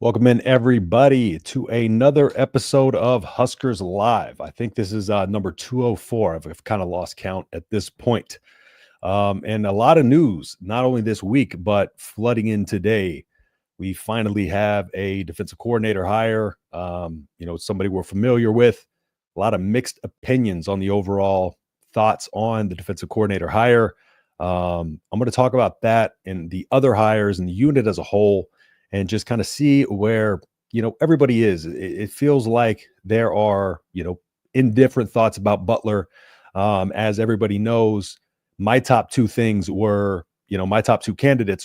Welcome in, everybody, to another episode of Huskers Live. I think this is number 204. I've kind of lost count at this point. And a lot of news, not only this week, but flooding in today. We finally have a defensive coordinator hire, somebody we're familiar with. A lot of mixed opinions on the overall thoughts on the defensive coordinator hire. I'm going to talk about that and the other hires and the unit as a whole, and just kind of see where, everybody is. It feels like there are, indifferent thoughts about Butler. As everybody knows, my top two candidates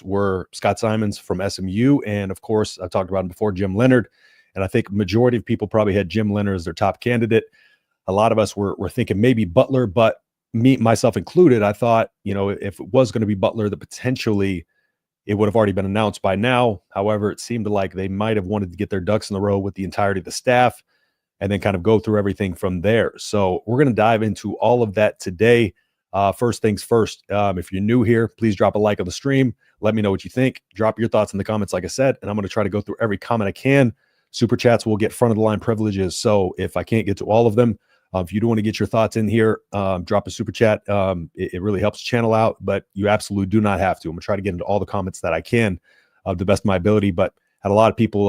were Scott Simons from SMU. And of course, I've talked about him before, Jim Leonhard. And I think majority of people probably had Jim Leonhard as their top candidate. A lot of us were thinking maybe Butler, but myself included, I thought, if it was going to be Butler, that potentially it would have already been announced by now. However, it seemed like they might have wanted to get their ducks in the row with the entirety of the staff and then kind of go through everything from there. So we're going to dive into all of that today. First things first, if you're new here, please drop a like on the stream. Let me know what you think. Drop your thoughts in the comments, like I said, and I'm going to try to go through every comment I can. Super chats will get front of the line privileges. So if I can't get to all of them, if you do want to get your thoughts in here, drop a super chat. It really helps the channel out, but you absolutely do not have to. I'm going to try to get into all the comments that I can of the best of my ability, but had a lot of people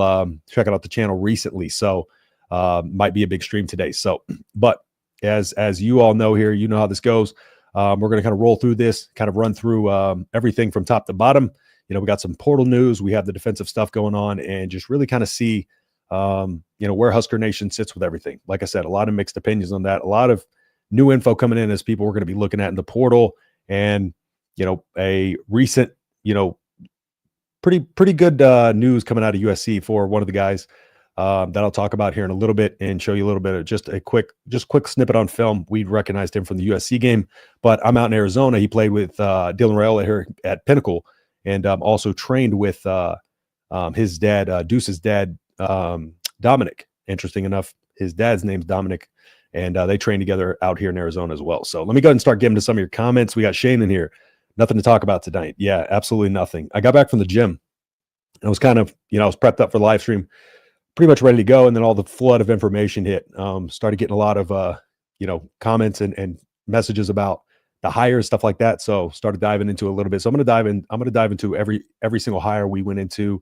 checking out the channel recently. So might be a big stream today. So, but as you all know here, you know how this goes. We're going to kind of roll through this, kind of run through everything from top to bottom. We got some portal news. We have the defensive stuff going on, and just really kind of see where Husker Nation sits with everything. Like I said, a lot of mixed opinions on that. A lot of new info coming in as people we're going to be looking at in the portal, and a recent, pretty good news coming out of USC for one of the guys that I'll talk about here in a little bit and show you a little bit of just quick snippet on film. We recognized him from the USC game, but I'm out in Arizona. He played with Dylan Raiola here at Pinnacle, and also trained with his dad, Deuce's dad, Dominic. Interesting enough, his dad's name's Dominic, and they train together out here in Arizona as well. So let me go ahead and start getting to some of your comments. We got Shane in here. Nothing to talk about tonight. Yeah, absolutely nothing. I got back from the gym. I was kind of, I was prepped up for the live stream, pretty much ready to go, and then all the flood of information hit. Started getting a lot of comments and messages about the hire, stuff like that. So started diving into a little bit. So I'm going to dive into every single hire we went into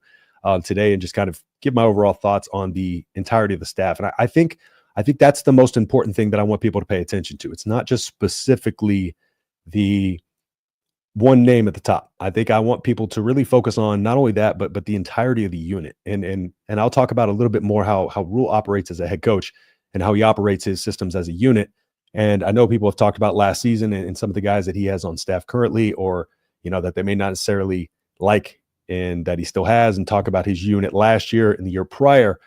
today, and just kind of give my overall thoughts on the entirety of the staff. And I think that's the most important thing that I want people to pay attention to. It's not just specifically the one name at the top. I think I want people to really focus on not only that, but the entirety of the unit. And I'll talk about a little bit more how Rule operates as a head coach and how he operates his systems as a unit. And I know people have talked about last season and some of the guys that he has on staff currently, or that they may not necessarily like and that he still has, and talk about his unit last year and the year prior.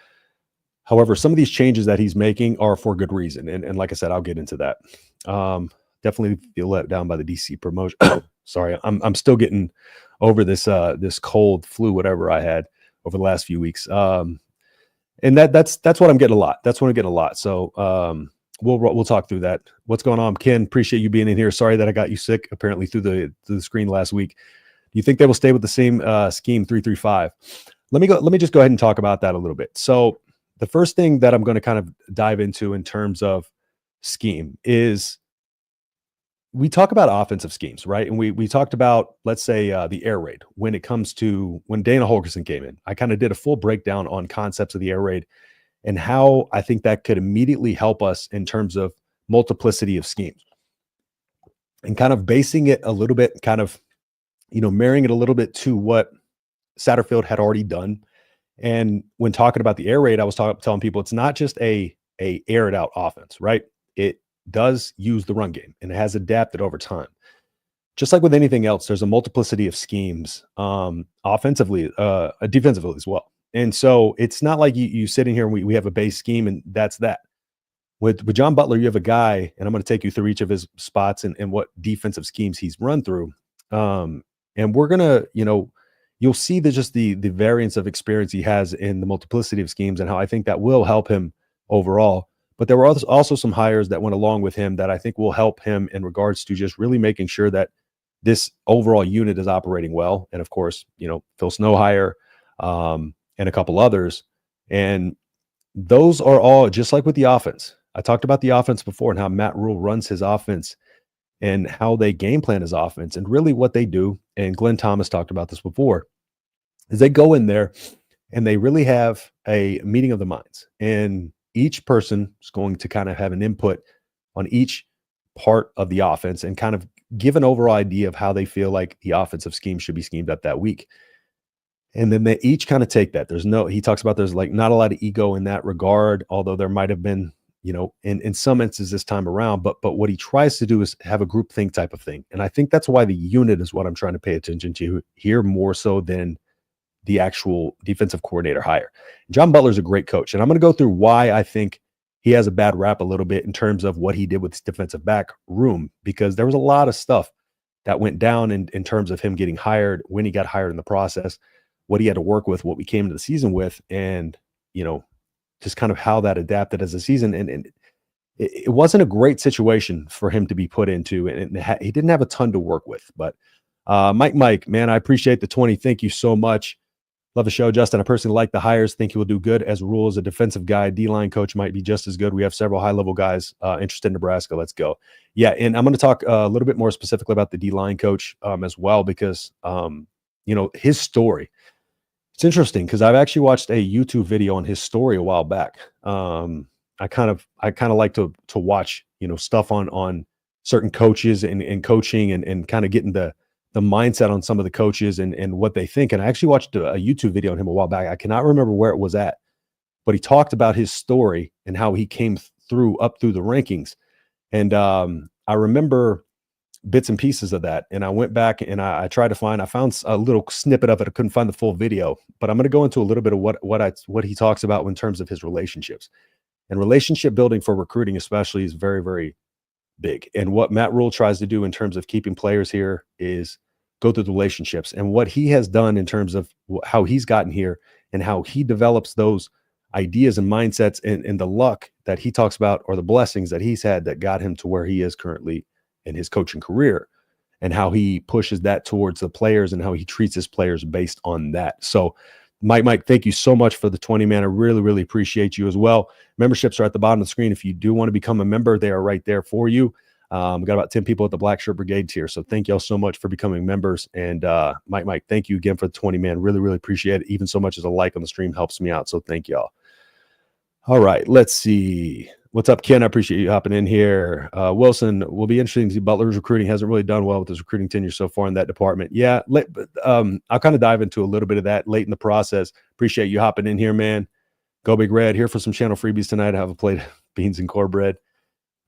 However, some of these changes that he's making are for good reason. And like I said, I'll get into that. Definitely feel let down by the DC promotion. Sorry, I'm still getting over this this cold, flu, whatever I had over the last few weeks. And that's what I'm getting a lot. That's what I'm getting a lot. So we'll talk through that. What's going on, Ken? Appreciate you being in here. Sorry that I got you sick apparently through the screen last week. Do you think they will stay with the same scheme 3-3-5? Let me just go ahead and talk about that a little bit. So the first thing that I'm going to kind of dive into in terms of scheme is, we talk about offensive schemes, right? And we talked about, let's say, the air raid when it comes to when Dana Holgorsen came in. I kind of did a full breakdown on concepts of the air raid and how I think that could immediately help us in terms of multiplicity of schemes, and kind of basing it a little bit, kind of marrying it a little bit to what Satterfield had already done. And when talking about the air raid, I was telling people it's not just a aired out offense, right? It does use the run game, and it has adapted over time. Just like with anything else, there's a multiplicity of schemes, offensively, defensively as well. And so it's not like you sit in here and we have a base scheme and that's that. With John Butler, you have a guy, and I'm going to take you through each of his spots and what defensive schemes he's run through. And we're going to, you'll see the variance of experience he has in the multiplicity of schemes, and how I think that will help him overall. But there were also some hires that went along with him that I think will help him in regards to just really making sure that this overall unit is operating well. And of course, Phil Snow hire, and a couple others. And those are all just like with the offense. I talked about the offense before and how Matt Rule runs his offense and how they game plan his offense. And really what they do, and Glenn Thomas talked about this before, is they go in there and they really have a meeting of the minds. And each person is going to kind of have an input on each part of the offense and kind of give an overall idea of how they feel like the offensive scheme should be schemed up that week. And then they each kind of take that. He talks about there's like not a lot of ego in that regard, although there might have been, in some instances this time around, but what he tries to do is have a group think type of thing. And I think that's why the unit is what I'm trying to pay attention to here more so than the actual defensive coordinator hire. John Butler's a great coach. And I'm going to go through why I think he has a bad rap a little bit in terms of what he did with his defensive back room, because there was a lot of stuff that went down in terms of him getting hired, when he got hired in the process, what he had to work with, what we came into the season with, and, just kind of how that adapted as a season. And it wasn't a great situation for him to be put into, and he didn't have a ton to work with. But Mike, man, I appreciate the 20. Thank you so much. Love the show, Justin. I personally like the hires. Think he will do good. As Rule, as a defensive guy, D-line coach might be just as good. We have several high-level guys interested in Nebraska. Let's go. Yeah, and I'm going to talk a little bit more specifically about the D-line coach as well, because, his story. It's interesting because I've actually watched a YouTube video on his story a while back. I kind of like to watch, stuff on certain coaches and coaching and kind of getting the mindset on some of the coaches and what they think. And I actually watched a YouTube video on him a while back. I cannot remember where it was at, but he talked about his story and how he came up through the rankings. And I remember bits and pieces of that. And I went back and I found a little snippet of it. I couldn't find the full video, but I'm going to go into a little bit of what he talks about in terms of his relationships. And relationship building for recruiting especially is very, very big. And what Matt Rule tries to do in terms of keeping players here is go through the relationships. And what he has done in terms of how he's gotten here and how he develops those ideas and mindsets and the luck that he talks about, or the blessings that he's had that got him to where he is currently in his coaching career, and how he pushes that towards the players and how he treats his players based on that. So Mike, thank you so much for the 20, man. I really, really appreciate you as well. Memberships are at the bottom of the screen. If you do want to become a member, they are right there for you. We got about 10 people at the Black Shirt Brigade tier. So thank y'all so much for becoming members. And Mike, thank you again for the 20, man. Really, really appreciate it. Even so much as a like on the stream helps me out. So thank y'all. All right, let's see. What's up, Ken? I appreciate you hopping in here. Wilson, will be interesting to see. Butler's recruiting hasn't really done well with his recruiting tenure so far in that department. Yeah, I'll kind of dive into a little bit of that late in the process. Appreciate you hopping in here, man. Go Big Red. Here for some channel freebies tonight. I have a plate of beans and cornbread.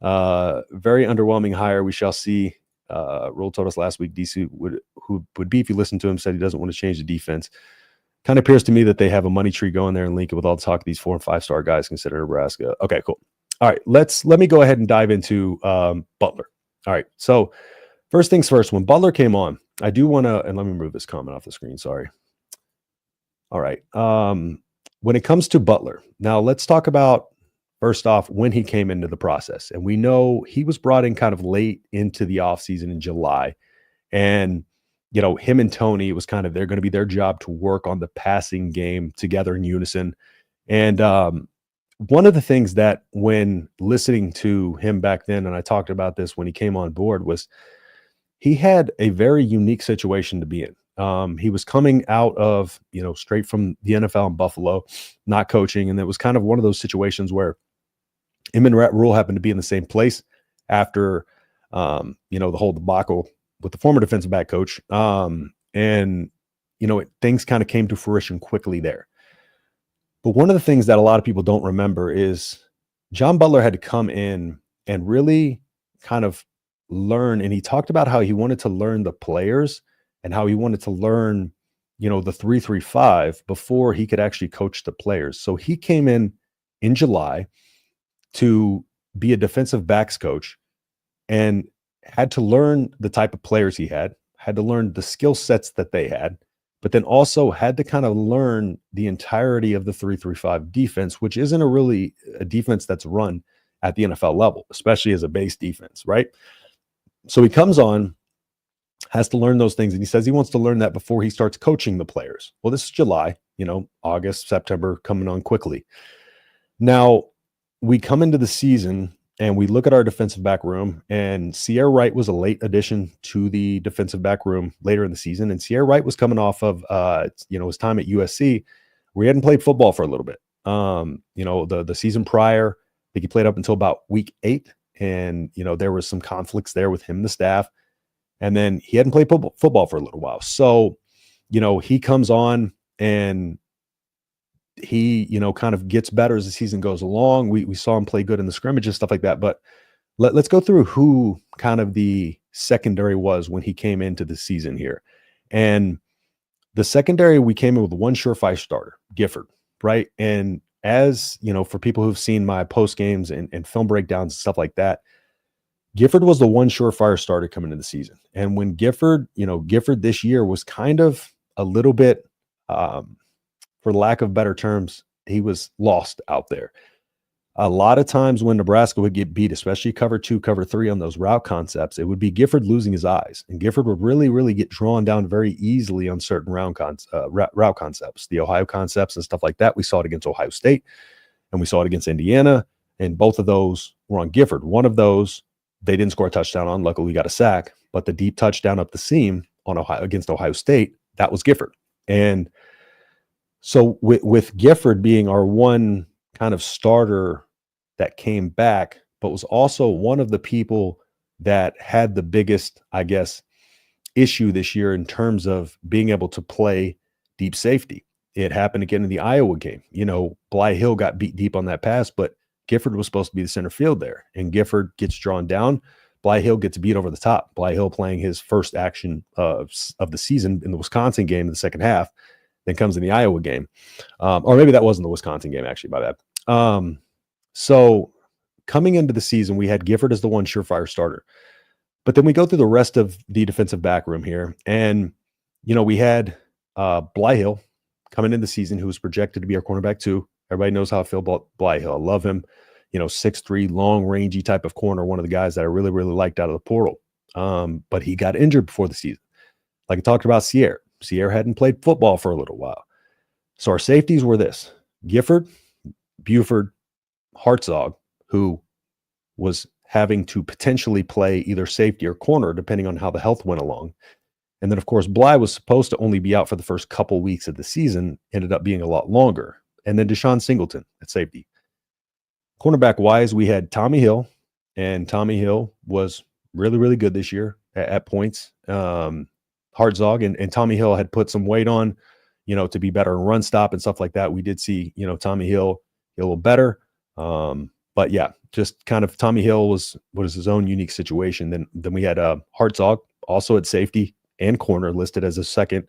Very underwhelming hire. We shall see. Rule told us last week DC would be if you listen to him, said he doesn't want to change the defense. Kind of appears to me that they have a money tree going there in Lincoln with all the talk of these 4- and 5-star guys considered Nebraska. Okay, cool. All right, let me go ahead and dive into Butler. All right, so first things first, when Butler came on, I do want to, and let me move this comment off the screen, sorry. All right, when it comes to Butler, now let's talk about, first off, when he came into the process. And we know he was brought in kind of late into the offseason in July. And, him and Tony, it was kind of, they're going to be their job to work on the passing game together in unison. And one of the things that, when listening to him back then, and I talked about this when he came on board, was he had a very unique situation to be in. He was coming out of, straight from the NFL in Buffalo, not coaching. And it was kind of one of those situations where him and Rule happened to be in the same place after, the whole debacle with the former defensive back coach. Things kind of came to fruition quickly there. But one of the things that a lot of people don't remember is John Butler had to come in and really kind of learn. And he talked about how he wanted to learn the players and how he wanted to learn, the 3-3-5 before he could actually coach the players. So he came in July to be a defensive backs coach and had to learn the type of players he had to learn the skill sets that they had, but then also had to kind of learn the entirety of the 3-3-5 defense, which isn't a defense that's run at the NFL level, especially as a base defense, right? So he comes on, has to learn those things, and he says he wants to learn that before he starts coaching the players. Well, this is July. August, September coming on quickly. Now, we come into the season and we look at our defensive back room, and Sierra Wright was a late addition to the defensive back room later in the season. And Sierra Wright was coming off of, his time at USC, where he hadn't played football for a little bit. The season prior, I think he played up until about week 8. And, there was some conflicts there with him and the staff. And then he hadn't played football for a little while. So, he comes on and he, kind of gets better as the season goes along. We saw him play good in the scrimmages, stuff like that. But let's go through who kind of the secondary was when he came into the season here. And the secondary, we came in with one surefire starter, Gifford, right? And as, for people who've seen my post games and film breakdowns and stuff like that, Gifford was the one surefire starter coming into the season. And when Gifford this year was kind of a little bit, for lack of better terms, he was lost out there. A lot of times when Nebraska would get beat, especially cover 2, cover 3 on those route concepts, it would be Gifford losing his eyes. And Gifford would really, really get drawn down very easily on certain route concepts, the Ohio concepts and stuff like that. We saw it against Ohio State and we saw it against Indiana. And both of those were on Gifford. One of those, they didn't score a touchdown on. Luckily, we got a sack. But the deep touchdown up the seam against Ohio State, that was Gifford. And so with Gifford being our one kind of starter that came back, but was also one of the people that had the biggest, I guess, issue this year in terms of being able to play deep safety. It happened again in the Iowa game. Bly Hill got beat deep on that pass, but Gifford was supposed to be the center field there. And Gifford gets drawn down. Bly Hill gets beat over the top. Bly Hill playing his first action of the season in the Wisconsin game in the second half. Then comes in the Iowa game. Or maybe that wasn't the Wisconsin game, actually, my bad. So coming into the season, we had Gifford as the one surefire starter. But then we go through the rest of the defensive back room here. And, we had Bly Hill coming into the season, who was projected to be our cornerback 2. Everybody knows how I feel about Bly Hill. I love him. 6'3", long, rangy type of corner, one of the guys that I really, really liked out of the portal. But he got injured before the season. Like I talked about Sierra. Sierra hadn't played football for a little while. So our safeties were this: Gifford, Buford, Hartzog, who was having to potentially play either safety or corner, depending on how the health went along. And then, of course, Bly was supposed to only be out for the first couple weeks of the season, ended up being a lot longer. And then Deshaun Singleton at safety. Cornerback-wise, we had Tommy Hill, and Tommy Hill was really, really good this year at points. Hartzog and Tommy Hill had put some weight on, to be better in run stop and stuff like that. We did see, Tommy Hill a little better. But yeah, just kind of Tommy Hill was his own unique situation. Then we had Hartzog also at safety and corner listed as a second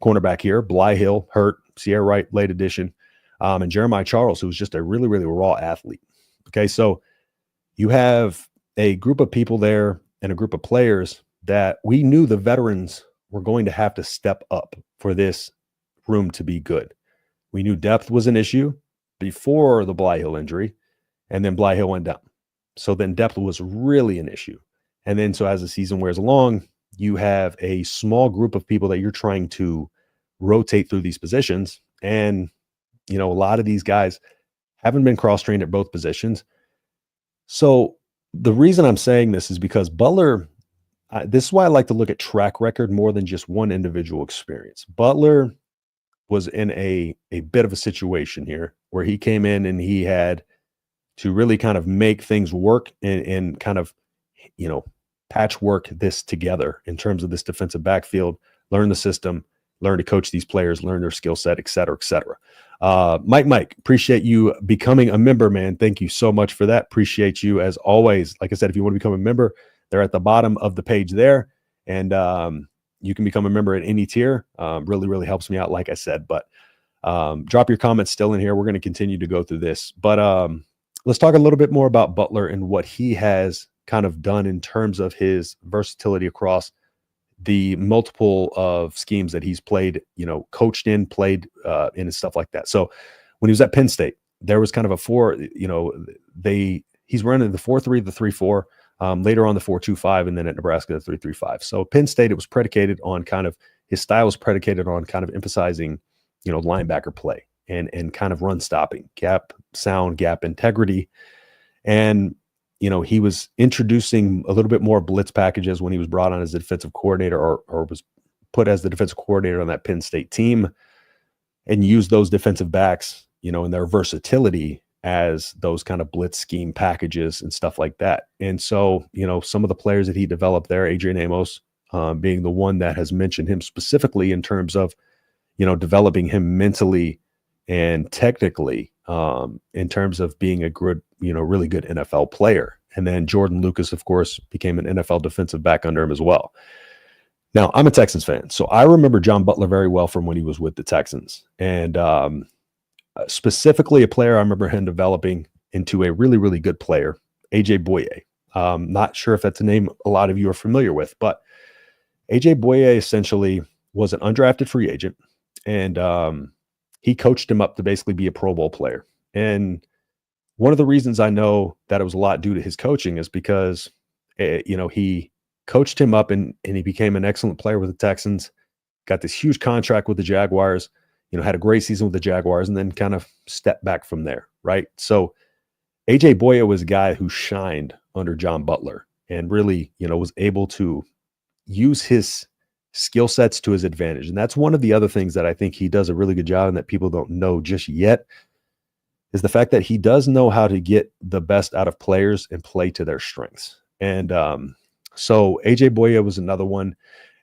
cornerback here. Bly Hill hurt, Sierra Wright late addition, and Jeremiah Charles, who was just a really, really raw athlete. Okay, so you have a group of people there and a group of players that we knew the veterans were going to have to step up for this room to be good. We knew depth was an issue before the Bly Hill injury, and then Bly Hill went down. So then depth was really an issue. And then so as the season wears along, you have a small group of people that you're trying to rotate through these positions. And, a lot of these guys haven't been cross-trained at both positions. So the reason I'm saying this is because Butler, this is why I like to look at track record more than just one individual experience. Butler was in a bit of a situation here where he came in and he had to really kind of make things work and kind of, patchwork this together in terms of this defensive backfield, learn the system, learn to coach these players, learn their skill set, et cetera, et cetera. Mike, appreciate you becoming a member, man. Thank you so much for that. Appreciate you as always. Like I said, if you want to become a member, they're at the bottom of the page there. And you can become a member at any tier. Really, really helps me out, like I said. But drop your comments still in here. We're going to continue to go through this. But let's talk a little bit more about Butler and what he has kind of done in terms of his versatility across the multiple of schemes that he's played, coached in, played in and stuff like that. So when he was at Penn State, there was kind of he's running the 4-3, the 3-4, later on the 4-2-5, and then at Nebraska, the 3-3-5. So Penn State, it was predicated on his style was predicated on kind of emphasizing linebacker play and kind of run stopping, gap sound, gap integrity. And, he was introducing a little bit more blitz packages when he was brought on as a defensive coordinator or was put as the defensive coordinator on that Penn State team, and used those defensive backs, and their versatility as those kind of blitz scheme packages and stuff like that. And so, some of the players that he developed there, Adrian Amos, being the one that has mentioned him specifically in terms of, developing him mentally and technically, in terms of being a good, really good NFL player. And then Jordan Lucas, of course, became an NFL defensive back under him as well. Now, I'm a Texans fan, so I remember John Butler very well from when he was with the Texans. And specifically a player I remember him developing into a really, really good player, A.J. Boye. Not sure if that's a name a lot of you are familiar with, but A.J. Boye essentially was an undrafted free agent, and he coached him up to basically be a Pro Bowl player. And one of the reasons I know that it was a lot due to his coaching is because, he coached him up and he became an excellent player with the Texans, got this huge contract with the Jaguars, had a great season with the Jaguars, and then kind of stepped back from there, right? So A.J. Boye was a guy who shined under John Butler and really, was able to use his skill sets to his advantage. And that's one of the other things that I think he does a really good job and that people don't know just yet is the fact that he does know how to get the best out of players and play to their strengths. And so A.J. Boye was another one.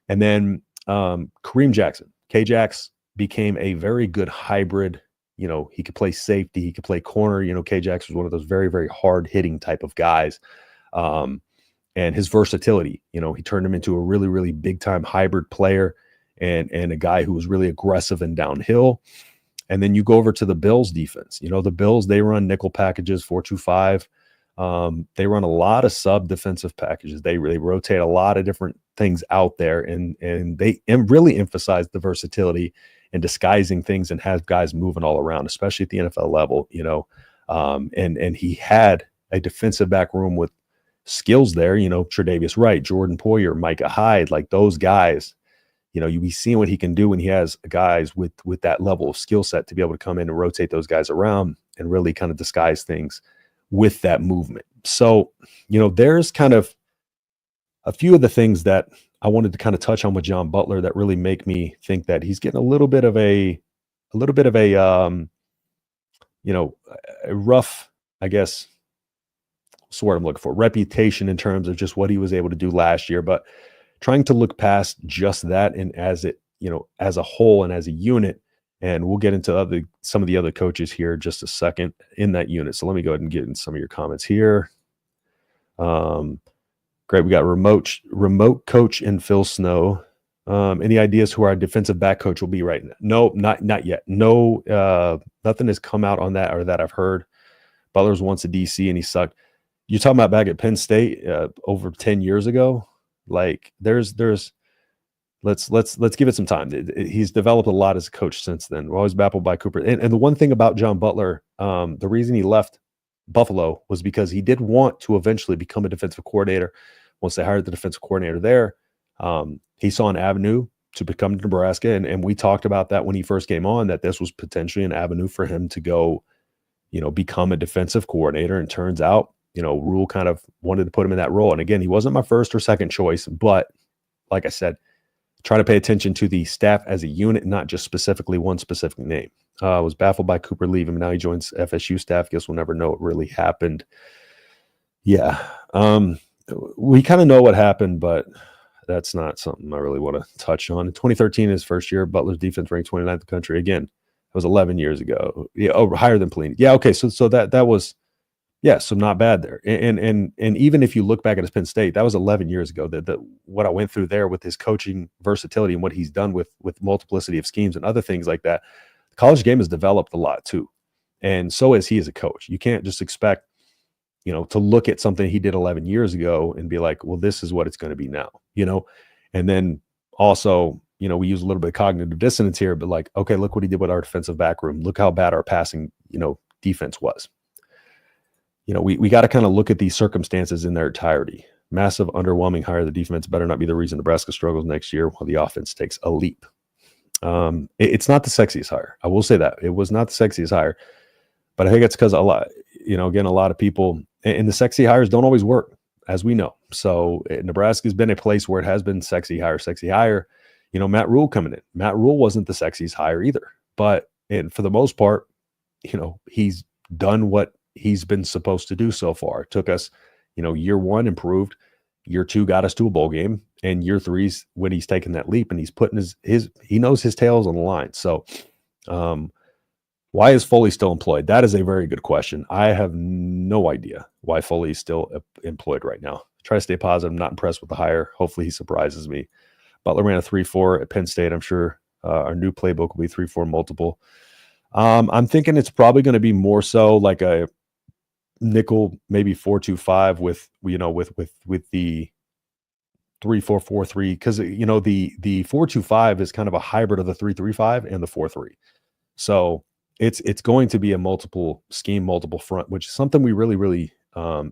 And then Kareem Jackson, K-Jax, became a very good hybrid. He could play safety, he could play corner. K-Jax was one of those very, very hard hitting type of guys. And his versatility, he turned him into a really, really big time hybrid player and a guy who was really aggressive and downhill. And then you go over to the Bills defense. The Bills, they run nickel packages, 4-2-5. They run a lot of sub defensive packages. They rotate a lot of different things out there, and they really emphasize the versatility and disguising things and have guys moving all around, especially at the NFL level. And he had a defensive back room with skills there. Tre'Davious Wright, Jordan Poyer, Micah Hyde, like those guys. You be seeing what he can do when he has guys with that level of skill set to be able to come in and rotate those guys around and really kind of disguise things with that movement. So, there's kind of a few of the things that I wanted to kind of touch on with John Butler that really make me think that he's getting a little bit of a rough, I guess, what's the word I'm looking for, reputation in terms of just what he was able to do last year, but trying to look past just that and as it, as a whole and as a unit. And we'll get into some of the other coaches here in just a second in that unit. So let me go ahead and get in some of your comments here. Great. We got remote coach and Phil Snow. Any ideas who our defensive back coach will be right now? No, not yet. No, nothing has come out on that or that I've heard. Butler's once a DC and he sucked. You're talking about back at Penn State over 10 years ago. Like let's give it some time. He's developed a lot as a coach since then. We're always baffled by Cooper. And the one thing about John Butler, the reason he left Buffalo was because he did want to eventually become a defensive coordinator. Once they hired the defensive coordinator there, he saw an avenue to become Nebraska. And we talked about that when he first came on, that this was potentially an avenue for him to go, become a defensive coordinator. And turns out, Rule kind of wanted to put him in that role. And again, he wasn't my first or second choice, but like I said, try to pay attention to the staff as a unit, not just specifically one specific name. I was baffled by Cooper leaving. Now he joins FSU staff. Guess we'll never know what really happened. Yeah. We kind of know what happened, but that's not something I really want to touch on. In 2013, his first year, Butler's defense ranked 29th in the country. Again, it was 11 years ago. Yeah, higher than Pelini. Yeah, okay. So that was, yeah, so not bad there. And even if you look back at his Penn State, that was 11 years ago. That what I went through there with his coaching versatility and what he's done with multiplicity of schemes and other things like that, the college game has developed a lot too. And so is he as a coach. You can't just expect, to look at something he did 11 years ago and be like, well, this is what it's going to be now, And then also, we use a little bit of cognitive dissonance here, but like, okay, look what he did with our defensive back room. Look how bad our passing, defense was. We got to kind of look at these circumstances in their entirety. Massive, underwhelming hire. The defense better not be the reason Nebraska struggles next year while the offense takes a leap. It's not the sexiest hire. I will say that it was not the sexiest hire, but I think it's because a lot, again, a lot of people and the sexy hires don't always work, as we know. So Nebraska's been a place where it has been sexy hire, sexy hire. Matt Rule coming in. Matt Rule wasn't the sexiest hire either, but for the most part, he's done what he's been supposed to do so far. It took us, year one improved, year two got us to a bowl game, and year three's when he's taken that leap and he's putting he knows his tail's on the line. So, why is Foley still employed? That is a very good question. I have no idea why Foley is still employed right now. Try to stay positive. I'm not impressed with the hire. Hopefully he surprises me. Butler ran a 3-4 at Penn State. I'm sure our new playbook will be 3-4 multiple. I'm thinking it's probably going to be more so like a nickel, maybe 4-2-5 with the 3-4-4-3, because the 4-2-5 is kind of a hybrid of the 3-3-5 and the 4-3. So it's going to be a multiple scheme, multiple front, which is something we really, really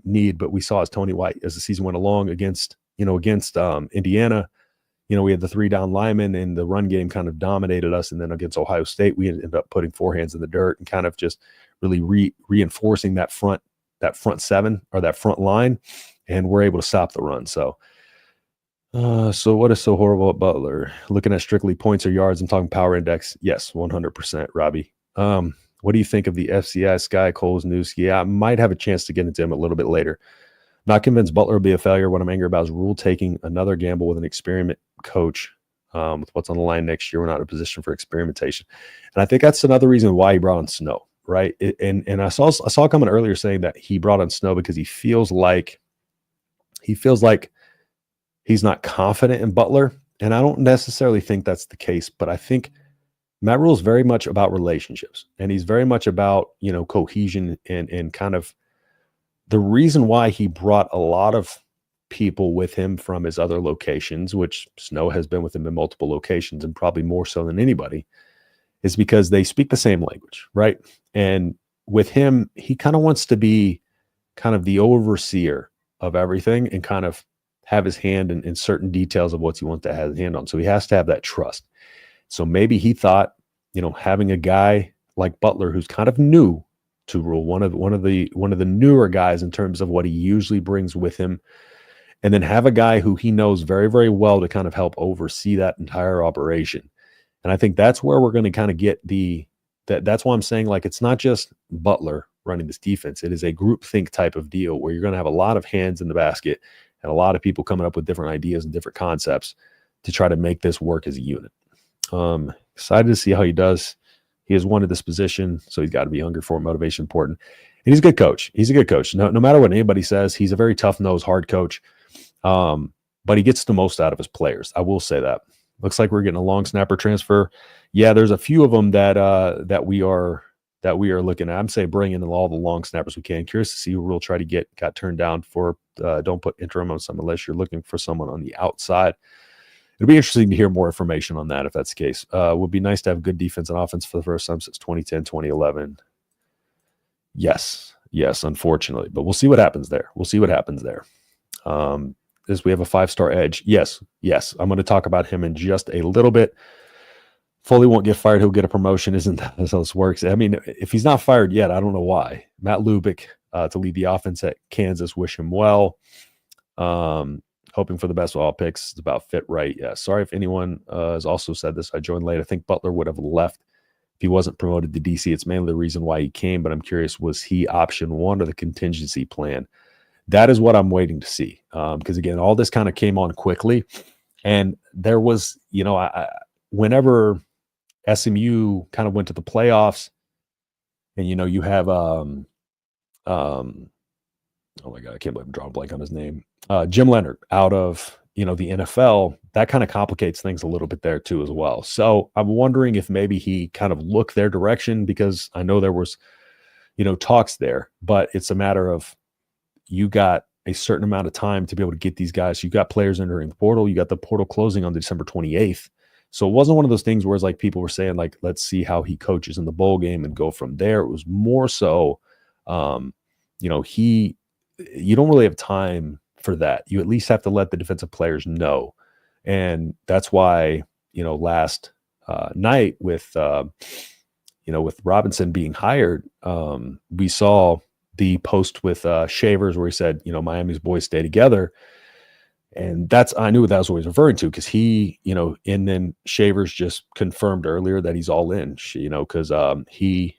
need. But we saw as Tony White, as the season went along against Indiana, we had the 3 down linemen and the run game kind of dominated us. And then against Ohio State, we ended up putting 4 hands in the dirt and kind of just really reinforcing that front 7 or that front line. And we're able to stop the run. So what is so horrible at Butler? Looking at strictly points or yards, I'm talking power index. Yes, 100%, Robbie. What do you think of the FCS guy, Cole Newski? I might have a chance to get into him a little bit later. Not convinced Butler will be a failure. What I'm angry about is Rule taking another gamble with an experiment coach. With what's on the line next year, we're not in a position for experimentation. And I think that's another reason why he brought on Snow, right? And I saw a comment earlier saying that he brought on Snow because he feels like he's not confident in Butler. And I don't necessarily think that's the case, but I think Matt Rule is very much about relationships, and he's very much about, cohesion and kind of the reason why he brought a lot of people with him from his other locations, which Snow has been with him in multiple locations and probably more so than anybody, is because they speak the same language, right? And with him, he kind of wants to be kind of the overseer of everything and kind of have his hand in certain details of what he wants to have his hand on. So he has to have that trust. So maybe he thought, having a guy like Butler, who's kind of new to Rule, one of the newer guys in terms of what he usually brings with him, and then have a guy who he knows very, very well to kind of help oversee that entire operation. And I think that's where we're going to kind of get that's why I'm saying, like, it's not just Butler running this defense. It is a groupthink type of deal where you're going to have a lot of hands in the basket and a lot of people coming up with different ideas and different concepts to try to make this work as a unit. Excited to see how he does. He has wanted this position, so he's got to be hungry for it. Motivation important. And he's a good coach. He's a good coach. No matter what anybody says, he's a very tough-nosed, hard coach. But he gets the most out of his players. I will say that. Looks like we're getting a long snapper transfer. Yeah, there's a few of them that we are looking at. I'm saying bring in all the long snappers we can. Curious to see who we'll try to got turned down for. Don't put interim on some unless you're looking for someone on the outside. It'll be interesting to hear more information on that if that's the case. Would be nice to have good defense and offense for the first time since 2010, 2011. Yes, unfortunately. But we'll see what happens there. We have a 5-star edge. Yes. I'm going to talk about him in just a little bit. Foley won't get fired. He'll get a promotion. Isn't that how this works? I mean, if he's not fired yet, I don't know why. Matt Lubick to lead the offense at Kansas. Wish him well. Hoping for the best with all picks. It's about fit right. Yeah. Sorry if anyone has also said this. I joined late. I think Butler would have left if he wasn't promoted to DC. It's mainly the reason why he came, but I'm curious, was he option 1 or the contingency plan? That is what I'm waiting to see. Because again, all this kind of came on quickly, and there was, whenever SMU kind of went to the playoffs, and you have oh my God, I can't believe I'm drawing a blank on his name. Jim Leonard out of, the NFL, that kind of complicates things a little bit there too as well. So I'm wondering if maybe he kind of looked their direction, because I know there was, talks there, but it's a matter of, you got a certain amount of time to be able to get these guys. You got players entering the portal. You got the portal closing on December 28th. So it wasn't one of those things where it's like people were saying, like, let's see how he coaches in the bowl game and go from there. It was more so, you don't really have time for that. You at least have to let the defensive players know. And that's why, last night with with Robinson being hired, we saw the post with Shavers where he said, Miami's boys stay together. And I knew that was what he was referring to, because he, and then Shavers just confirmed earlier that he's all in, because he,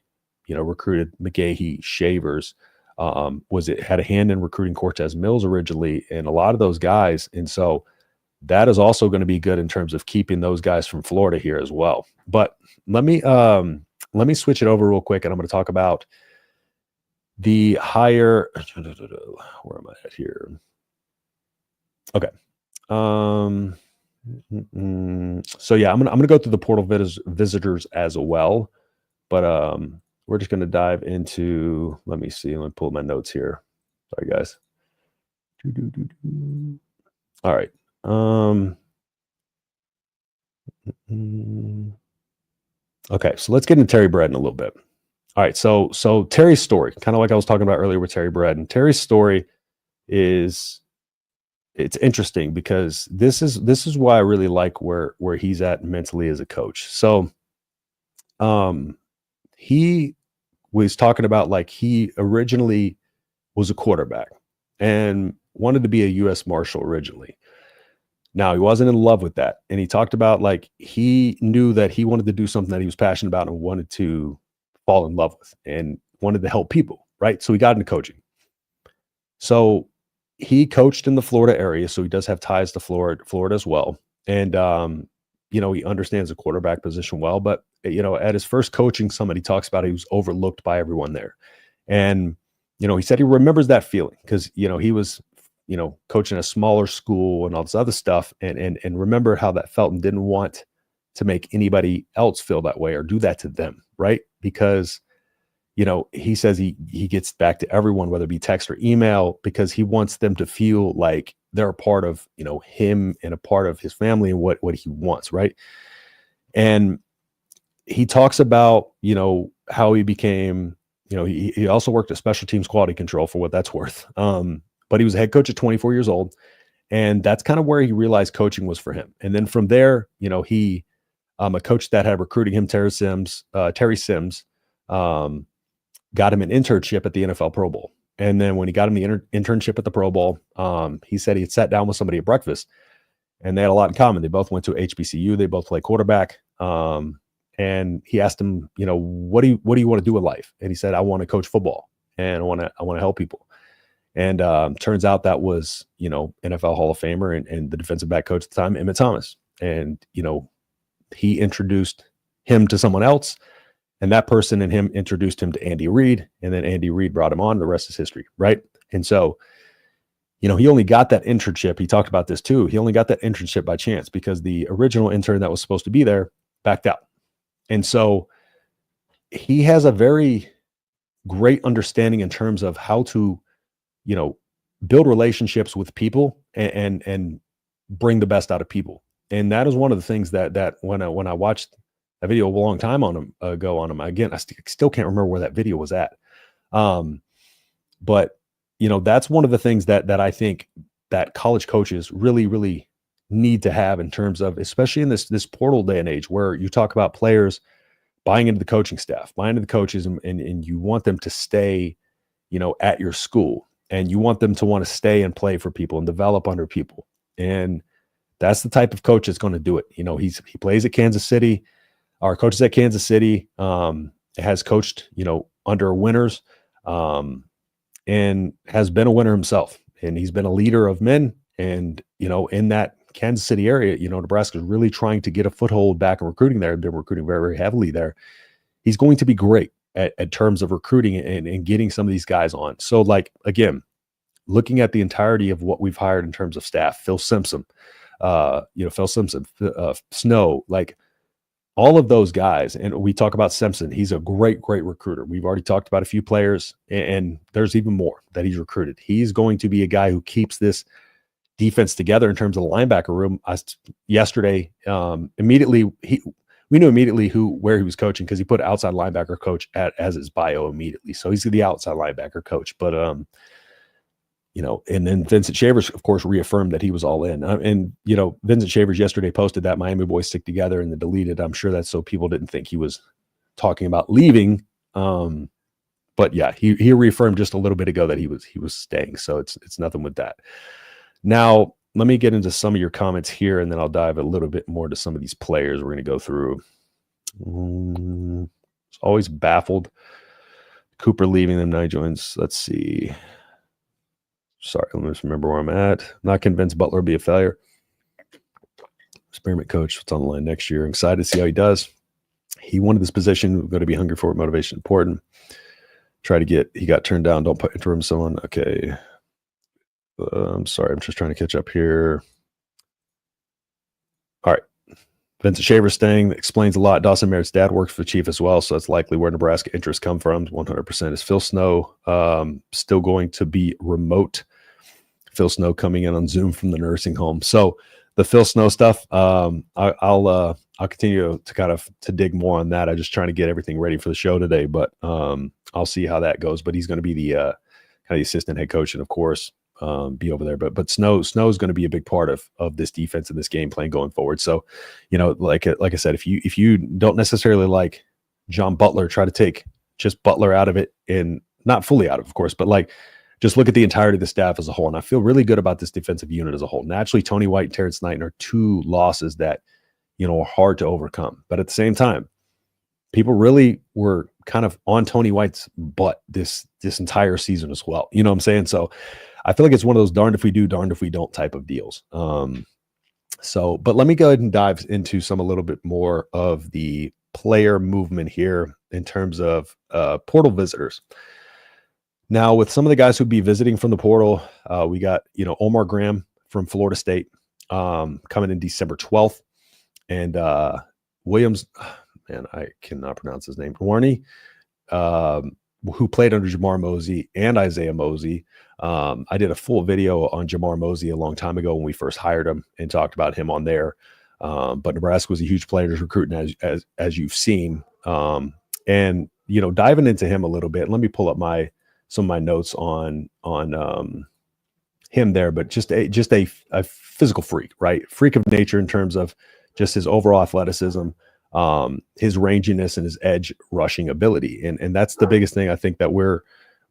recruited McGahee, Shavers, had a hand in recruiting Cortez Mills originally, and a lot of those guys. And so that is also going to be good in terms of keeping those guys from Florida here as well. But let me switch it over real quick, and I'm going to talk about the higher. Where am I at here? Okay. So yeah, I'm gonna go through the portal visitors as well, but we're just gonna dive into. Let me see. Let me pull my notes here. Sorry, guys. All right. Okay, so let's get into Terry Bread in a little bit. All right, so Terry's story, kind of like I was talking about earlier with Terry Bread, and Terry's story it's interesting because this is why I really like where he's at mentally as a coach. So he was talking about, like, he originally was a quarterback and wanted to be a U.S. Marshal originally. Now, he wasn't in love with that. And he talked about, like, he knew that he wanted to do something that he was passionate about and wanted to fall in love with and wanted to help people, right? So he got into coaching. So he coached in the Florida area, so he does have ties to Florida as well. And, he understands the quarterback position well. But, at his first coaching summit, he talks about he was overlooked by everyone there. And, he said he remembers that feeling because, he was, coaching a smaller school and all this other stuff, and remember how that felt, and didn't want to make anybody else feel that way or do that to them, right? Because he says he gets back to everyone, whether it be text or email, because he wants them to feel like they're a part of, him and a part of his family and what he wants. Right. And he talks about, how he became, he also worked at special teams quality control, for what that's worth. But he was a head coach at 24 years old. And that's kind of where he realized coaching was for him. And then from there, he, a coach that had recruited him, Terry Sims, got him an internship at the NFL Pro Bowl. And then when he got him the internship at the Pro Bowl, he said he had sat down with somebody at breakfast, and they had a lot in common. They both went to HBCU. They both play quarterback. And he asked him, what do you want to do in life? And he said, I want to coach football, and I want to help people. And turns out that was, NFL Hall of Famer and the defensive back coach at the time, Emmett Thomas. And, he introduced him to someone else. And that person and him introduced him to Andy Reid, and then Andy Reid brought him on. The rest is history, right? And so, he only got that internship. He talked about this too. He only got that internship by chance because the original intern that was supposed to be there backed out. And so he has a very great understanding in terms of how to, build relationships with people and bring the best out of people. And that is one of the things that when I watched a video a long time ago on him. Again, I still can't remember where that video was at. But that's one of the things that I think that college coaches really, really need to have in terms of, especially in this portal day and age, where you talk about players buying into the coaching staff, buying into the coaches, and you want them to stay, at your school, and you want them to want to stay and play for people and develop under people. And that's the type of coach that's going to do it. He plays at Kansas City. Our coaches at Kansas City, has coached, under winners, and has been a winner himself. And he's been a leader of men. And, in that Kansas City area, Nebraska is really trying to get a foothold back in recruiting there. They're recruiting very, very heavily there. He's going to be great at terms of recruiting and getting some of these guys on. So, like, again, looking at the entirety of what we've hired in terms of staff, Phil Simpson, Snow, like, all of those guys. And we talk about Simpson. He's a great, great recruiter. We've already talked about a few players, and there's even more that he's recruited. He's going to be a guy who keeps this defense together in terms of the linebacker room. Yesterday, we knew immediately where he was coaching because he put outside linebacker coach as his bio immediately. So he's the outside linebacker coach. But and then Vincent Shavers, of course, reaffirmed that he was all in. And Vincent Shavers yesterday posted that Miami boys stick together and then deleted. I'm sure that's so people didn't think he was talking about leaving. But yeah, he reaffirmed just a little bit ago that he was staying. So it's nothing with that. Now, let me get into some of your comments here, and then I'll dive a little bit more to some of these players we're going to go through. It's always baffled. Cooper leaving them, now he joins. Let's see. Sorry, let me just remember where I'm at. Not convinced Butler will be a failure. Experiment coach, what's on the line next year. Excited to see how he does. He wanted this position. We're going to be hungry for it. Motivation important. He got turned down. Don't put interim someone. Okay. I'm sorry. I'm just trying to catch up here. All right. Vincent Shavers staying explains a lot. Dawson Merritt's dad works for the Chief as well, so that's likely where Nebraska interests come from. 100%. Is Phil Snow still going to be remote? Phil Snow coming in on Zoom from the nursing home. So the Phil Snow stuff, I'll continue to dig more on that. I'm just trying to get everything ready for the show today, but I'll see how that goes. But he's going to be the kind of the assistant head coach, and of course be over there. But Snow is going to be a big part of this defense and this game plan going forward. So, like I said, if you don't necessarily like John Butler, try to take just Butler out of it, and not fully out of course, but just look at the entirety of the staff as a whole. And I feel really good about this defensive unit as a whole. Naturally, Tony White and Terrence Knighton are two losses that, are hard to overcome. But at the same time, people really were kind of on Tony White's butt this entire season as well. You know what I'm saying? So I feel like it's one of those darned if we do, darned if we don't type of deals. But let me go ahead and dive into a little bit more of the player movement here in terms of portal visitors. Now, with some of the guys who'd be visiting from the portal, we got, Omar Graham from Florida State coming in December 12th. And Williams, man, I cannot pronounce his name, Warney, who played under Jamar Mosey and Isaiah Mosey. I did a full video on Jamar Mosey a long time ago when we first hired him and talked about him on there. But Nebraska was a huge player to recruiting, as you've seen. And diving into him a little bit. Let me pull up some of my notes on him there. But just a physical freak, right? Freak of nature in terms of just his overall athleticism, his ranginess, and his edge rushing ability. And that's the biggest thing I think that we're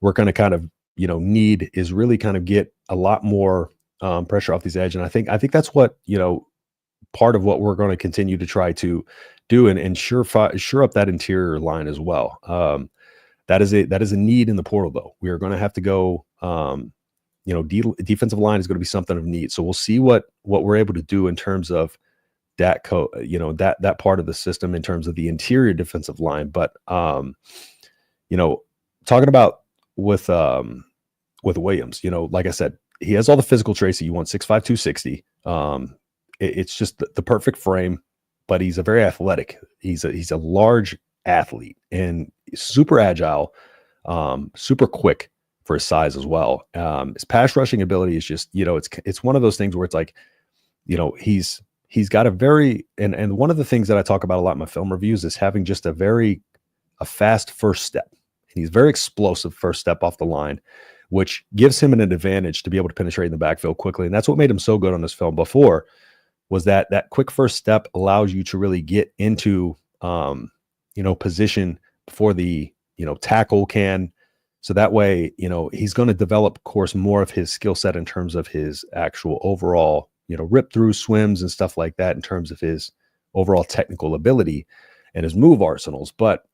going to kind of, need is really kind of get a lot more pressure off these edge. And I think that's what, part of what we're going to continue to try to do and sure up that interior line as well. That is a need in the portal, though. We are going to have to go, defensive line is going to be something of need. So we'll see what we're able to do in terms of that that part of the system in terms of the interior defensive line. But talking about with Williams, like I said, he has all the physical traits that you want. 6'5", 260. It's just the perfect frame, but he's a very athletic. He's a large athlete and super agile, super quick for his size as well. His pass rushing ability is just, it's one of those things where it's like, he's got a very, and one of the things that I talk about a lot in my film reviews is having just a fast first step. And he's very explosive first step off the line, which gives him an advantage to be able to penetrate in the backfield quickly. And that's what made him so good on this film before, was that quick first step allows you to really get into, position before the, tackle can. So that way, he's going to develop, of course, more of his skill set in terms of his actual overall, rip through swims and stuff like that in terms of his overall technical ability and his move arsenals. But,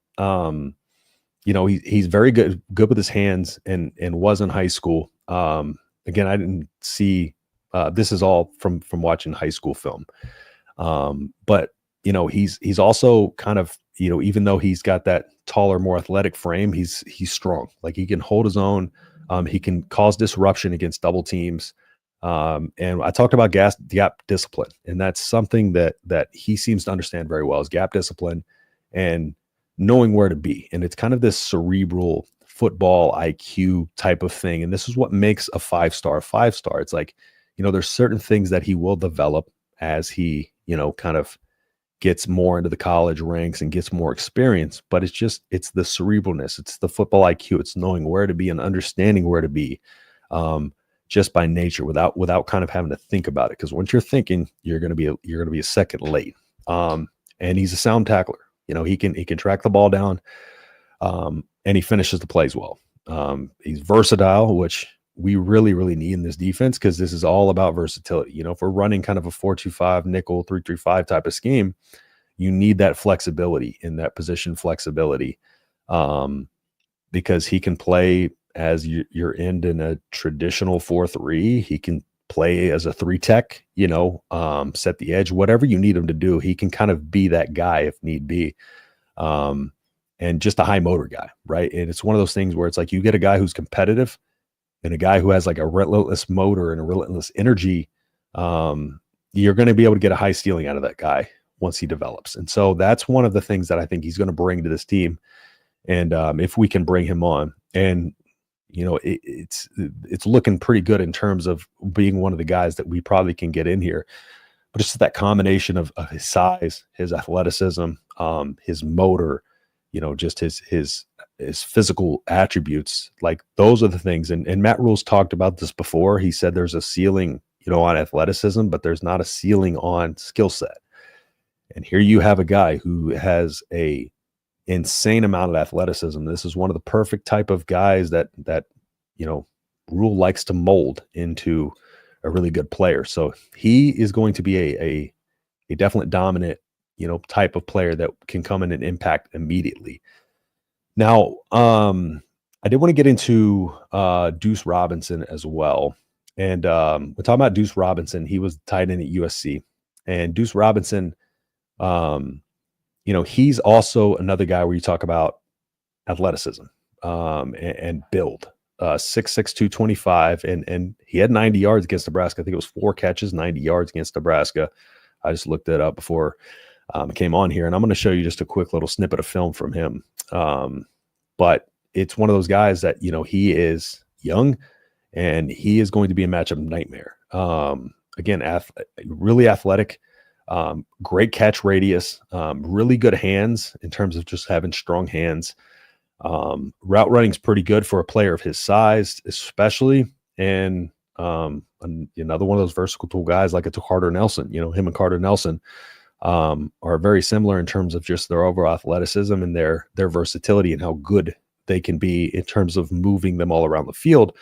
he's very good with his hands and was in high school. Again, I didn't see, this is all from watching high school film. But, he's also kind of, even though he's got that taller, more athletic frame, he's strong. Like, he can hold his own. He can cause disruption against double teams. And I talked about gap discipline, and that's something that he seems to understand very well, is gap discipline and knowing where to be. And it's kind of this cerebral football IQ type of thing. And this is what makes a five-star. It's like, there's certain things that he will develop as he, kind of gets more into the college ranks and gets more experience. But it's the cerebralness. It's the football IQ. It's knowing where to be and understanding where to be. just by nature without kind of having to think about it. Because once you're thinking, you're going to be a second late. And he's a sound tackler. He can track the ball down, and he finishes the plays well. He's versatile, which we really, really need in this defense, because this is all about versatility. If we're running kind of a 4-2-5 nickel 3-3-5 type of scheme, you need that flexibility in that position flexibility, because he can play as your end in a traditional 4-3. He can play as a 3-tech, set the edge, whatever you need him to do. He can kind of be that guy if need be. And just a high motor guy, right? And it's one of those things where it's like you get a guy who's competitive and a guy who has like a relentless motor and a relentless energy. You're going to be able to get a high ceiling out of that guy once he develops. And so that's one of the things that I think he's going to bring to this team. And if we can bring him on, and it's looking pretty good in terms of being one of the guys that we probably can get in here. But just that combination of his size, his athleticism, his motor, just his physical attributes, like those are the things. And Matt Rule's talked about this before. He said there's a ceiling, on athleticism, but there's not a ceiling on skill set. And here you have a guy who has a insane amount of athleticism. This is one of the perfect type of guys that Rule likes to mold into a really good player. So he is going to be a definite dominant, type of player that can come in and impact immediately. Now, I did want to get into Deuce Robinson as well. And we're talking about Deuce Robinson. He was tight end at USC. And Deuce Robinson, he's also another guy where you talk about athleticism and build. 6'6", 225, and he had 90 yards against Nebraska. I think it was 4 catches, 90 yards against Nebraska. I just looked it up before I came on here, and I'm going to show you just a quick little snippet of film from him. But it's one of those guys that, he is young, and he is going to be a matchup nightmare. Again, really athletic, great catch radius, really good hands in terms of just having strong hands. Route running is pretty good for a player of his size, especially. And another one of those versatile guys like a Carter Nelson, him and Carter Nelson are very similar in terms of just their overall athleticism and their versatility and how good they can be in terms of moving them all around the field,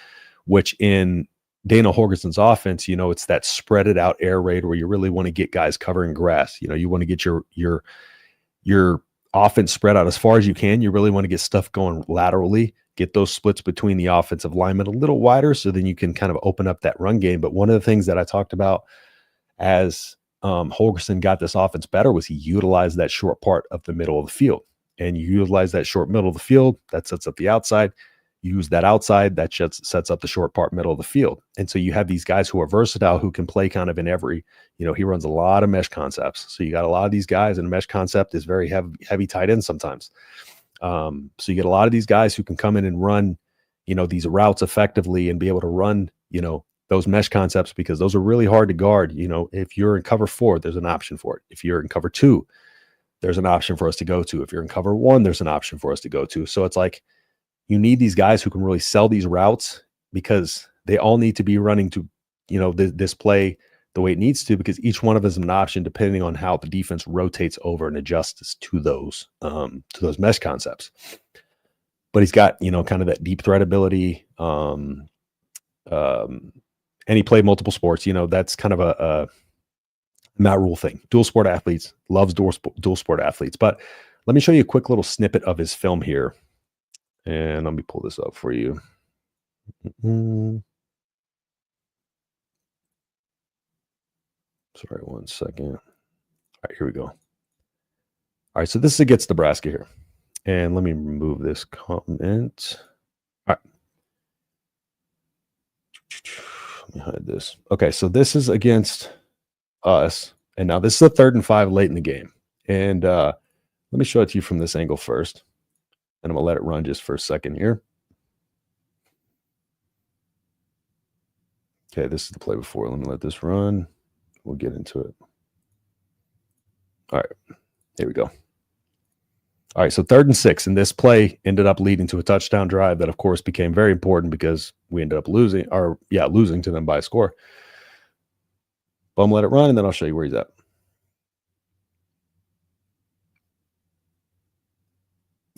which in Dana Holgerson's offense, it's that spread it out air raid where you really want to get guys covering grass. You want to get your offense spread out as far as you can. You really want to get stuff going laterally, get those splits between the offensive linemen a little wider so then you can kind of open up that run game. But one of the things that I talked about as Holgerson got this offense better was he utilized that short part of the middle of the field. And you utilize that short middle of the field, that sets up the outside. Use that outside, that sets up the short part middle of the field. And so you have these guys who are versatile, who can play kind of in every, he runs a lot of mesh concepts. So you got a lot of these guys, and a mesh concept is very heavy tight end sometimes. So you get a lot of these guys who can come in and run, these routes effectively and be able to run, those mesh concepts, because those are really hard to guard. If you're in cover 4, there's an option for it. If you're in cover 2, there's an option for us to go to. If you're in cover 1, there's an option for us to go to. So it's like, you need these guys who can really sell these routes, because they all need to be running to, this play the way it needs to, because each one of us is an option depending on how the defense rotates over and adjusts to those mesh concepts. But he's got, kind of that deep threat ability. And he played multiple sports. That's kind of a Matt Rule thing. Dual sport athletes, loves dual sport athletes. But let me show you a quick little snippet of his film here. And let me pull this up for you. Sorry, one second. All right, here we go. All right, so this is against Nebraska here. And let me remove this comment. All right. Let me hide this. Okay, so this is against us. And now this is a 3rd and 5 late in the game. And let me show it to you from this angle first. And I'm going to let it run just for a second here. Okay, this is the play before. Let me let this run. We'll get into it. All right, here we go. All right, so 3rd and 6, and this play ended up leading to a touchdown drive that, of course, became very important because we ended up losing to them by a score. Bum let it run, and then I'll show you where he's at.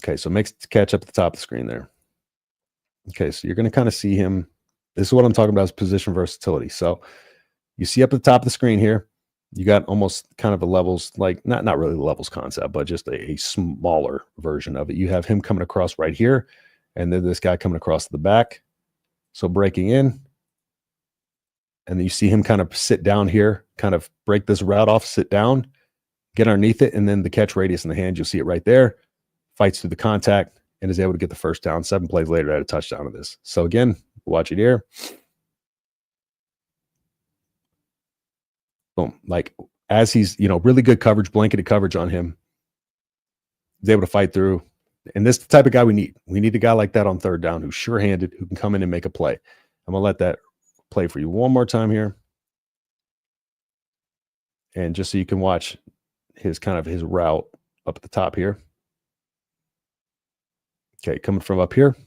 Okay, so makes the catch up at the top of the screen there. Okay, so you're going to kind of see him. This is what I'm talking about is position versatility. So you see up at the top of the screen here, you got almost kind of a levels, like not really the levels concept, but just a smaller version of it. You have him coming across right here, and then this guy coming across the back. So breaking in, and then you see him kind of sit down here, kind of break this route off, sit down, get underneath it, and then the catch radius in the hand, you'll see it right there, fights through the contact, and is able to get the first down. 7 plays later, at a touchdown of this. So again, watch it here. Boom. Like as he's, really good coverage, blanketed coverage on him, he's able to fight through. And this is the type of guy we need. We need a guy like that on 3rd down who's sure-handed, who can come in and make a play. I'm going to let that play for you one more time here. And just so you can watch his route up at the top here. Okay, coming from up here.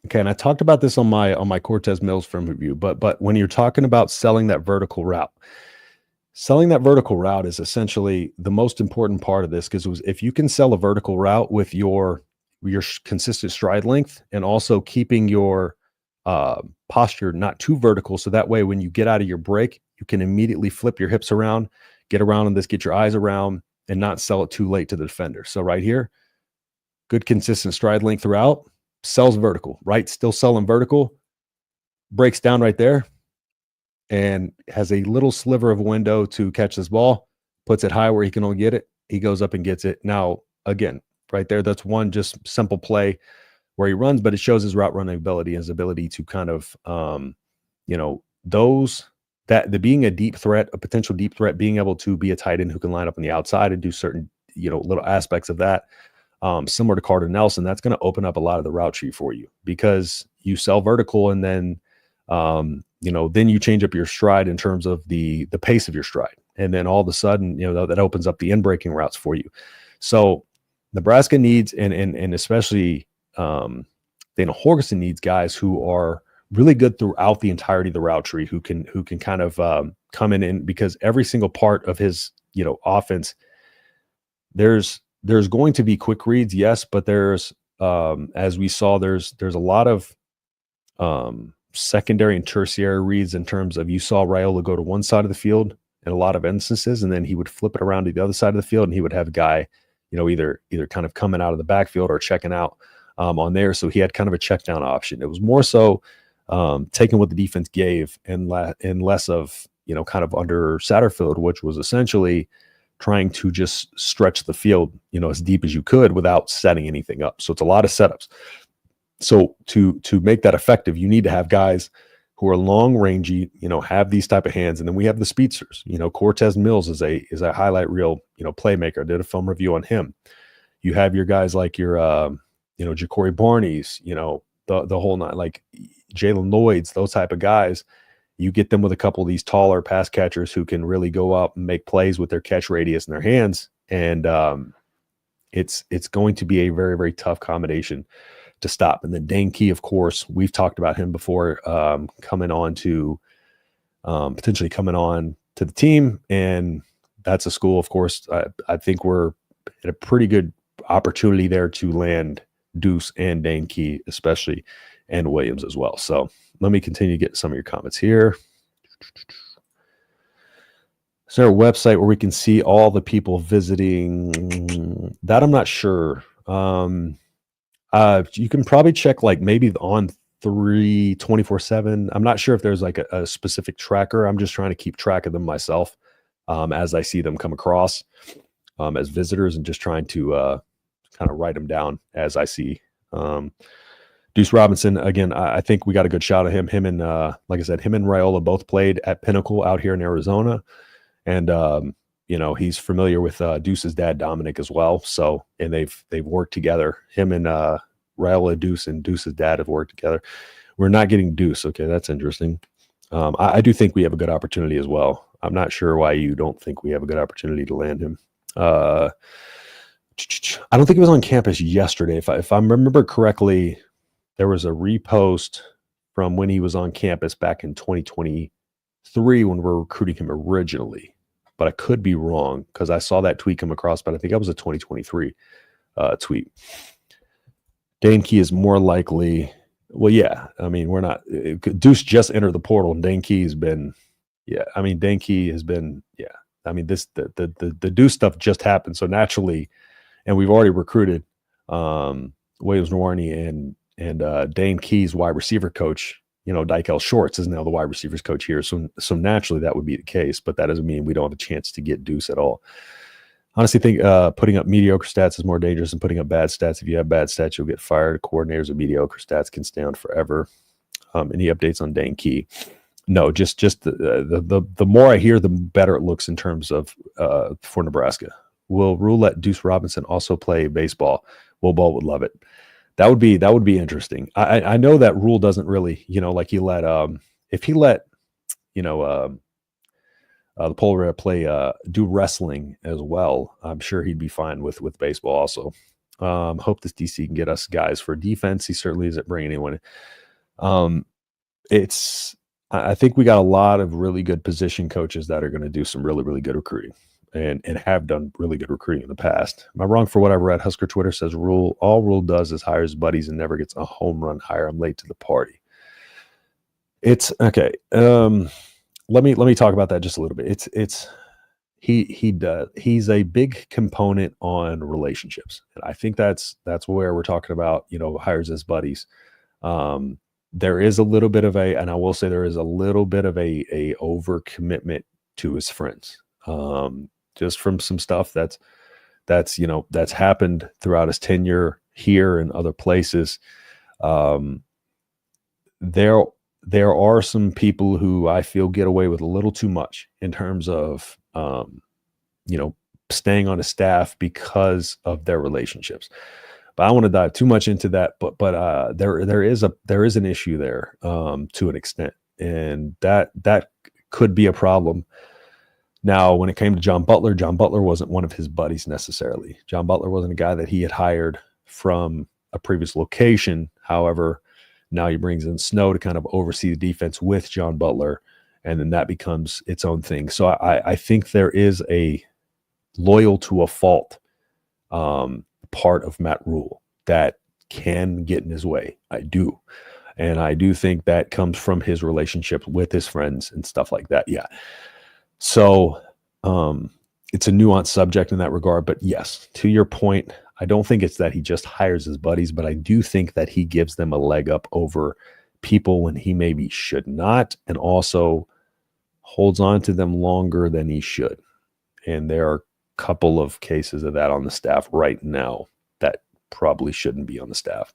Okay, and I talked about this on my Cortez Mills film review, but when you're talking about selling that vertical route is essentially the most important part of this, because if you can sell a vertical route with your consistent stride length and also keeping your posture not too vertical, so that way when you get out of your break, you can immediately flip your hips around, get around on this, get your eyes around, and not sell it too late to the defender. So right here, good consistent stride length throughout. Sells vertical, right? Still selling vertical, breaks down right there, and has a little sliver of window to catch this ball, puts it high where he can only get it. He goes up and gets it. Now, again, right there, that's one just simple play where he runs, but it shows his route running ability, his ability to kind of, being a deep threat, a potential deep threat, being able to be a tight end who can line up on the outside and do certain, little aspects of that. Similar to Carter Nelson, that's going to open up a lot of the route tree for you, because you sell vertical and then, then you change up your stride in terms of the pace of your stride. And then all of a sudden, that opens up the in breaking routes for you. So Nebraska needs, and especially Dana Holgorsen needs guys who are really good throughout the entirety of the route tree, who can kind of come in, because every single part of his, offense, there's going to be quick reads, yes, but there's, as we saw, there's a lot of secondary and tertiary reads, in terms of, you saw Raiola go to one side of the field in a lot of instances, and then he would flip it around to the other side of the field, and he would have a guy, either kind of coming out of the backfield or checking out on there. So he had kind of a check down option. It was more so taking what the defense gave and less of, kind of under Satterfield, which was essentially trying to just stretch the field, as deep as you could without setting anything up. So it's a lot of setups. So to make that effective, you need to have guys who are long rangey, have these type of hands. And then we have the speedsters. Cortez Mills is a highlight reel, playmaker. I did a film review on him. You have your guys like your, Ja'Cory Barneys, the whole night, like Jalen Lloyd's, those type of guys. You get them with a couple of these taller pass catchers who can really go up and make plays with their catch radius in their hands. And it's going to be a very, very tough combination to stop. And then Dane Key, of course, we've talked about him before, potentially coming on to the team. And that's a school, of course, I think we're at a pretty good opportunity there to land Deuce and Dane Key, especially, and Williams as well. So let me continue to get some of your comments here. Is there a website where we can see all the people visiting? That I'm not sure. You can probably check like maybe on 24/7. I'm not sure if there's like a specific tracker. I'm just trying to keep track of them myself as I see them come across as visitors, and just trying to kind of write them down as I see. Deuce Robinson, again, I think we got a good shot of him. Him and, like I said, him and Raiola both played at Pinnacle out here in Arizona. And, he's familiar with Deuce's dad, Dominic, as well. So, and they've worked together. Him and Raiola, Deuce, and Deuce's dad have worked together. We're not getting Deuce. Okay, that's interesting. I do think we have a good opportunity as well. I'm not sure why you don't think we have a good opportunity to land him. I don't think he was on campus yesterday. If I remember correctly, there was a repost from when he was on campus back in 2023 when we were recruiting him originally. But I could be wrong because I saw that tweet come across, but I think that was a 2023 tweet. Dane Key is more likely. Well, yeah. I mean, we're not. Deuce just entered the portal, and Dane Key has been. Yeah, I mean, Dane Key has been. Yeah, I mean, the Deuce stuff just happened, so naturally, and we've already recruited Williams Nwarney and Dane Key's wide receiver coach. Dykel Shorts is now the wide receivers coach here, so naturally that would be the case, but that doesn't mean we don't have a chance to get Deuce at all. Honestly, think putting up mediocre stats is more dangerous than putting up bad stats. If you have bad stats, you'll get fired. Coordinators with mediocre stats can stay on forever. Any updates on Dane Key? No, just the more I hear, the better it looks in terms of for Nebraska. Will Rule let Deuce Robinson also play baseball? Will Ball would love it. That would be interesting. I know that Rule doesn't really, like he let if he let the Polar Bear play do wrestling as well, I'm sure he'd be fine with baseball also. Hope this DC can get us guys for defense. He certainly isn't bringing anyone in. I think we got a lot of really good position coaches that are going to do some really, really good recruiting and have done really good recruiting in the past. Am I wrong for what I've read? Husker Twitter says all Rule does is hires buddies and never gets a home run hire. I'm late to the party. It's okay. Let me talk about that just a little bit. He's a big component on relationships. And I think that's where we're talking about, hires as buddies. There is a little bit of and I will say there is a little bit of a overcommitment to his friends. Just from some stuff that's happened throughout his tenure here and other places. There are some people who I feel get away with a little too much in terms of, staying on a staff because of their relationships. But I don't want to dive too much into that. But there is an issue there to an extent, and that could be a problem. Now, when it came to John Butler wasn't one of his buddies necessarily. John Butler wasn't a guy that he had hired from a previous location. However, now he brings in Snow to kind of oversee the defense with John Butler, and then that becomes its own thing. So I think there is a loyal to a fault part of Matt Rule that can get in his way. I do. And I do think that comes from his relationship with his friends and stuff like that. Yeah. So it's a nuanced subject in that regard. But yes, to your point, I don't think it's that he just hires his buddies, but I do think that he gives them a leg up over people when he maybe should not, and also holds on to them longer than he should. And there are a couple of cases of that on the staff right now that probably shouldn't be on the staff.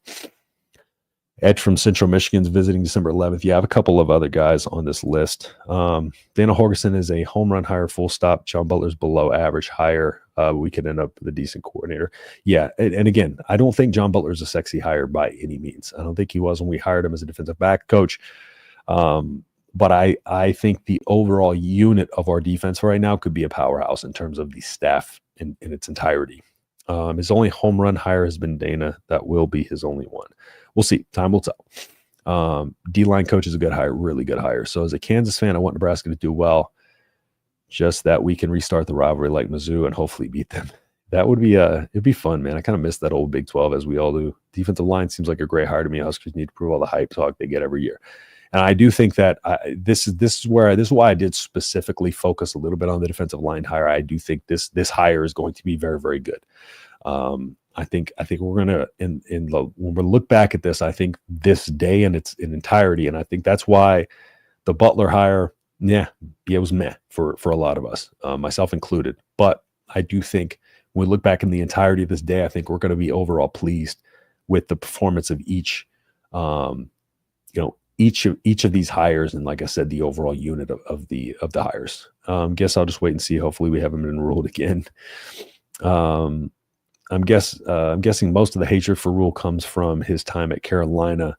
Ed from Central Michigan's visiting December 11th. You have a couple of other guys on this list. Dana Holgerson is a home run hire, full stop. John Butler's below average hire. We could end up with a decent coordinator. Yeah, and again, I don't think John Butler's a sexy hire by any means. I don't think he was when we hired him as a defensive back coach. But I think the overall unit of our defense right now could be a powerhouse in terms of the staff in its entirety. His only home run hire has been Dana. That will be his only one. We'll see. Time will tell. D-line coach is a good hire, really good hire. So as a Kansas fan, I want Nebraska to do well, just that we can restart the rivalry like Mizzou and hopefully beat them. That would be it'd be fun, man. I kind of miss that old Big 12 as we all do. Defensive line seems like a great hire to me. Huskers need to prove all the hype talk they get every year. And I do think that this is why I did specifically focus a little bit on the defensive line hire. I do think this hire is going to be very, very good. I think we're gonna when we look back at this, I think this day in its entirety, and I think that's why the Butler hire, it was meh for a lot of us, myself included. But I do think when we look back in the entirety of this day, I think we're going to be overall pleased with the performance of each of these hires, and like I said, the overall unit of the hires. Guess I'll just wait and see. Hopefully, we haven't been enrolled again. I'm guessing most of the hatred for Rule comes from his time at Carolina.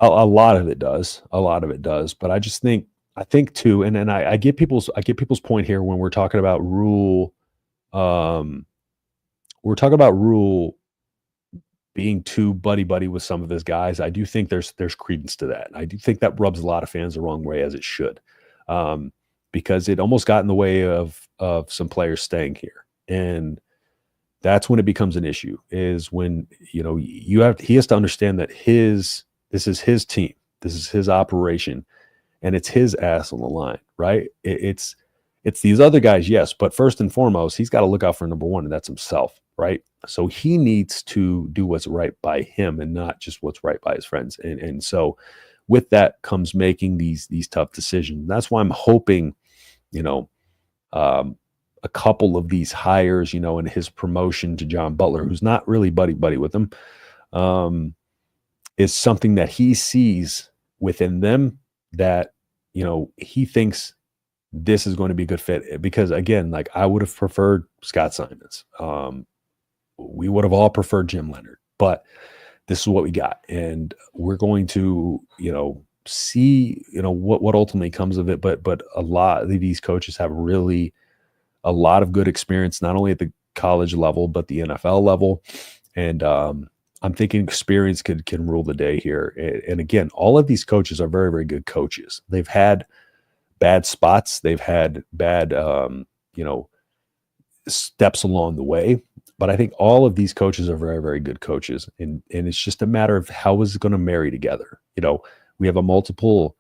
A lot of it does. A lot of it does. But I think too, and I get people's point here when we're talking about Rule. Um, we're talking about Rule being too buddy buddy with some of his guys. I do think there's credence to that. I do think that rubs a lot of fans the wrong way, as it should, um, because it almost got in the way of some players staying here, and that's when it becomes an issue. Is when he has to understand that this is his team, this is his operation, and it's his ass on the line, right? It's these other guys, yes, but first and foremost, he's got to look out for number one, and that's himself, right? So he needs to do what's right by him and not just what's right by his friends. And so with that comes making these tough decisions. That's why I'm hoping, a couple of these hires, and his promotion to John Butler, who's not really buddy buddy with him, is something that he sees within them that, he thinks this is going to be a good fit. Because again, like I would have preferred Scott Simons. We would have all preferred Jim Leonard, but this is what we got. And we're going to, see, what ultimately comes of it. But a lot of these coaches have really a lot of good experience, not only at the college level, but the NFL level. And I'm thinking experience can rule the day here. And again, all of these coaches are very, very good coaches. They've had bad spots. They've had bad, steps along the way. But I think all of these coaches are very, very good coaches. And it's just a matter of how is it going to marry together. We have a multitude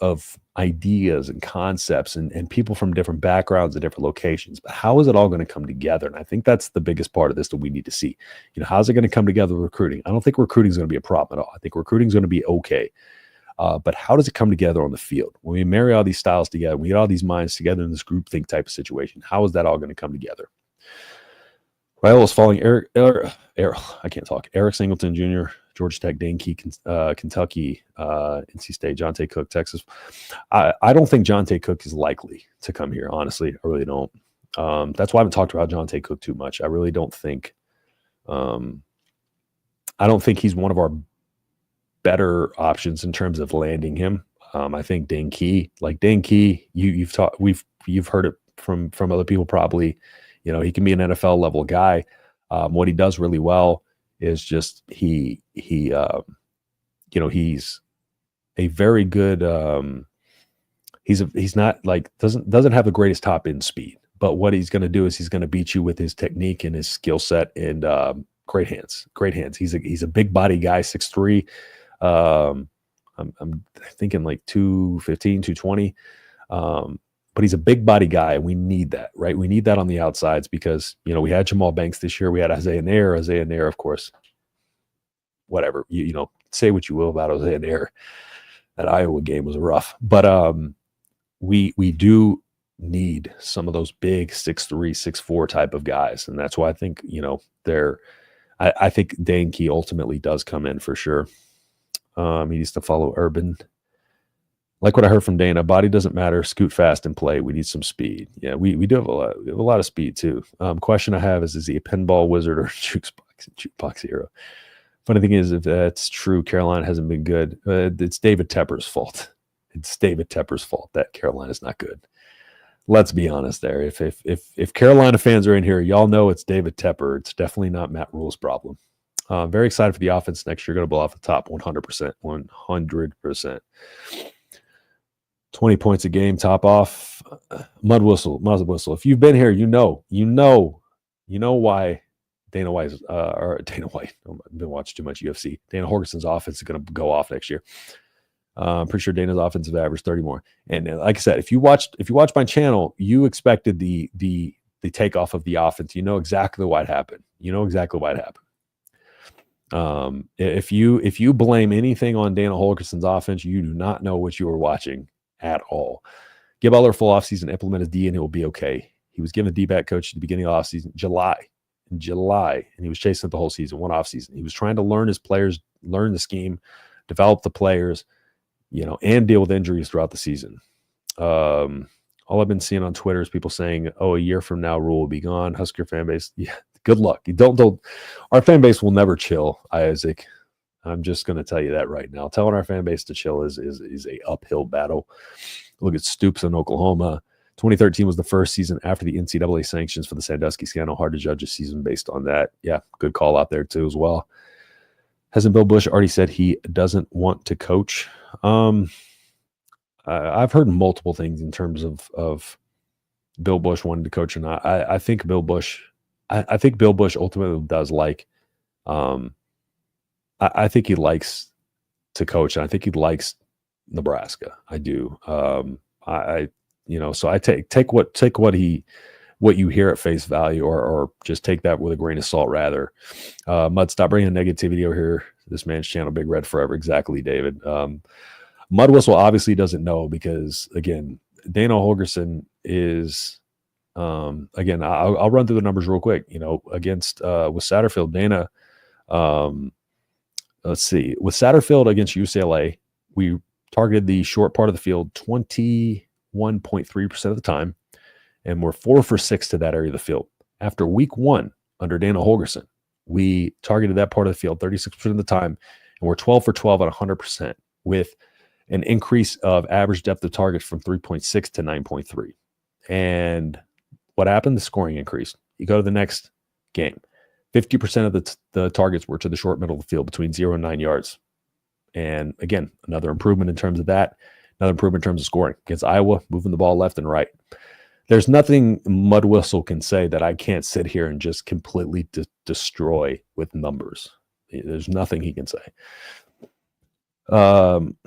of ideas and concepts and people from different backgrounds and different locations. But how is it all going to come together? And I think that's the biggest part of this that we need to see. How's it going to come together with recruiting? I don't think recruiting is going to be a problem at all. I think recruiting is going to be okay. But how does it come together on the field? When we marry all these styles together, we get all these minds together in this groupthink type of situation, how is that all going to come together? Raiola is falling. I can't talk. Eric Singleton Jr., Georgia Tech, Dane Key, Kentucky, NC State, Jonte Cook, Texas. I don't think Jonte Cook is likely to come here, honestly. I really don't. That's why I haven't talked about Jonte Cook too much. I really don't think I don't think he's one of our better options in terms of landing him. I think Dane Key, you've heard it from other people probably. He can be an NFL level guy. What he does really well is just he's a very good. He's not like doesn't have the greatest top end speed, but what he's going to do is he's going to beat you with his technique and his skill set and great hands. He's a big body guy, 6'3". I'm thinking like 215, 220. But he's a big body guy. We need that, right? We need that on the outsides because, we had Jamal Banks this year. We had Isaiah Nair, of course, whatever, say what you will about Isaiah Nair. That Iowa game was rough, but we do need some of those big 6'3", 6'4" type of guys. And that's why I think, I think Dane Key ultimately does come in for sure. He needs to follow Urban. Like what I heard from Dana, body doesn't matter. Scoot fast and play. We need some speed. Yeah, we do have a lot of speed too. Question I have is he a pinball wizard or jukebox hero? Funny thing is, if that's true, Carolina hasn't been good. It's David Tepper's fault. It's David Tepper's fault that Carolina's not good. Let's be honest there. If Carolina fans are in here, y'all know it's David Tepper. It's definitely not Matt Rule's problem. Very excited for the offense next year. Going to blow off the top 100%. 100%. 20 points a game, top off, muzzle whistle. If you've been here, you know why Dana White. I've been watching too much UFC. Dana Holgerson's offense is going to go off next year. I'm pretty sure Dana's offensive average 30 more. And like I said, if you watched my channel, you expected the takeoff of the offense. You know exactly what happened. If you blame anything on Dana Holgerson's offense, you do not know what you were watching at all. Give Butler a full offseason, implement his D, and it will be okay. He was given a D-back coach at the beginning of the offseason, in July, and he was chasing it the whole season, one offseason. He was trying to learn his players, learn the scheme, develop the players, and deal with injuries throughout the season. All I've been seeing on Twitter is people saying, a year from now, Rule will be gone. Husker fan base, yeah, Good luck. You don't. Our fan base will never chill, Isaac. I'm just going to tell you that right now. Telling our fan base to chill is a uphill battle. Look at Stoops in Oklahoma. 2013 was the first season after the NCAA sanctions for the Sandusky scandal. Hard to judge a season based on that. Yeah, good call out there too as well. Hasn't Bill Busch already said he doesn't want to coach? I've heard multiple things in terms of Bill Busch wanting to coach or not. I think Bill Busch ultimately does like. I think he likes to coach, and I think he likes Nebraska. I do. So I take what you hear at face value, or just take that with a grain of salt. Rather, Mud, stop bringing negativity over here. This man's channel, Big Red Forever. Exactly, David. Mud Whistle obviously doesn't know because, again, Dana Holgorsen is, again, I'll run through the numbers real quick. Against with Satterfield, Dana, let's see, with Satterfield against UCLA, we targeted the short part of the field 21.3% of the time, and we're 4 for 6 to that area of the field. After week 1 under Dana Holgorsen, we targeted that part of the field 36% of the time, and we're 12 for 12 at 100%, with an increase of average depth of target from 3.6 to 9.3. And what happened? The scoring increased. You go to the next game. 50% of the targets were to the short middle of the field between 0 and 9 yards. And again, another improvement in terms of that. Another improvement in terms of scoring. Against Iowa, moving the ball left and right. There's nothing Mud Whistle can say that I can't sit here and just completely destroy with numbers. There's nothing he can say. Problem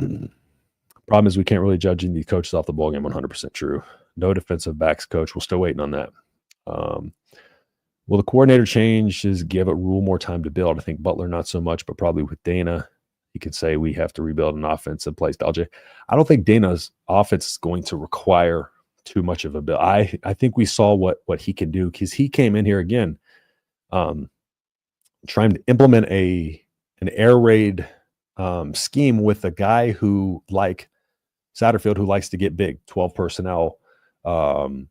is we can't really judge the coaches off the ballgame. 100% true. No defensive backs coach. We're still waiting on that. Will the coordinator changes give a rule more time to build? I think Butler not so much, but probably with Dana, he could say we have to rebuild an offense and play style. I don't think Dana's offense is going to require too much of a build. I think we saw what he can do, because he came in here again trying to implement an air raid scheme with a guy who, like Satterfield, who likes to get big, 12 personnel, huddle.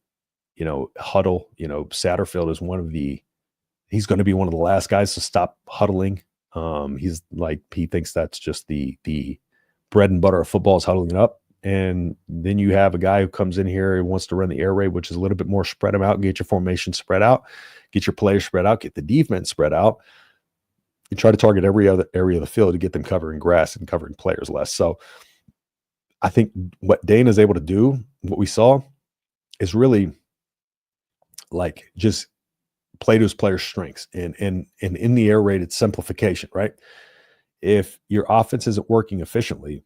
Satterfield is he's going to be one of the last guys to stop huddling. He thinks that's just the bread and butter of football, is huddling it up. And then you have a guy who comes in here and wants to run the air raid, which is a little bit more spread them out, get your formation spread out, get your players spread out, get the defense spread out. You try to target every other area of the field to get them covering grass and covering players less. So I think what Dana is able to do, what we saw, is really just play to his players' strengths. And in the air raid, it's simplification, right? If your offense isn't working efficiently,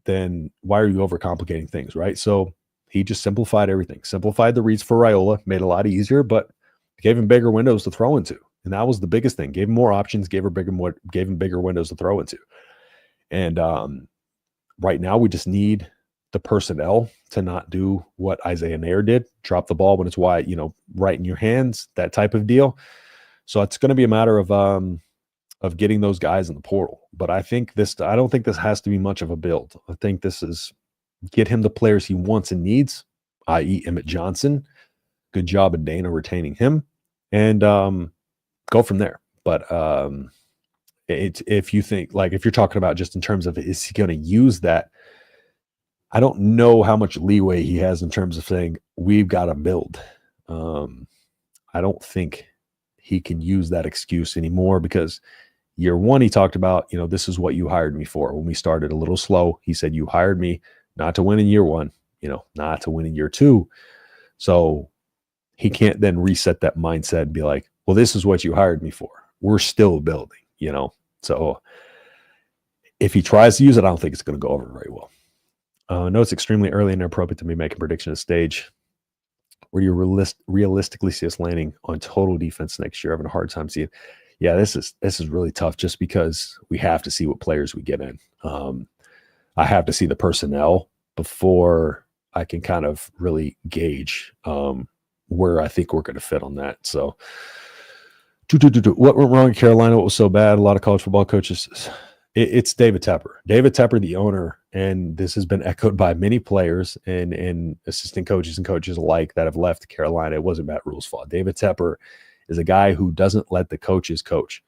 then why are you overcomplicating things, right? So he just simplified everything. Simplified the reads for Raiola, made it a lot easier, but gave him bigger windows to throw into. And that was the biggest thing. Gave him more options, gave him bigger windows to throw into. And right now we just need the personnel to not do what Isaiah Nair did, drop the ball when it's wide, right in your hands, that type of deal. So it's going to be a matter of getting those guys in the portal. But I don't think this has to be much of a build. I think this is get him the players he wants and needs, i.e. Emmett Johnson. Good job of Dana retaining him, and go from there. But if you think, if you're talking about just in terms of, is he going to use that? I don't know how much leeway he has in terms of saying, we've got to build. I don't think he can use that excuse anymore, because year one, he talked about, this is what you hired me for. When we started a little slow, he said, you hired me not to win in year one, not to win in year two. So he can't then reset that mindset and be like, well, this is what you hired me for. We're still building, So if he tries to use it, I don't think it's going to go over very well. No, it's extremely early and inappropriate to be making prediction at this stage. Where do you realistically see us landing on total defense next year? Having a hard time seeing. Yeah, this is really tough, just because we have to see what players we get in. I have to see the personnel before I can kind of really gauge where I think we're going to fit on that. So, what went wrong in Carolina? What was so bad? A lot of college football coaches. It's David Tepper. David Tepper, the owner, and this has been echoed by many players and assistant coaches and coaches alike that have left Carolina. It wasn't Matt Rule's fault. David Tepper is a guy who doesn't let the coaches coach.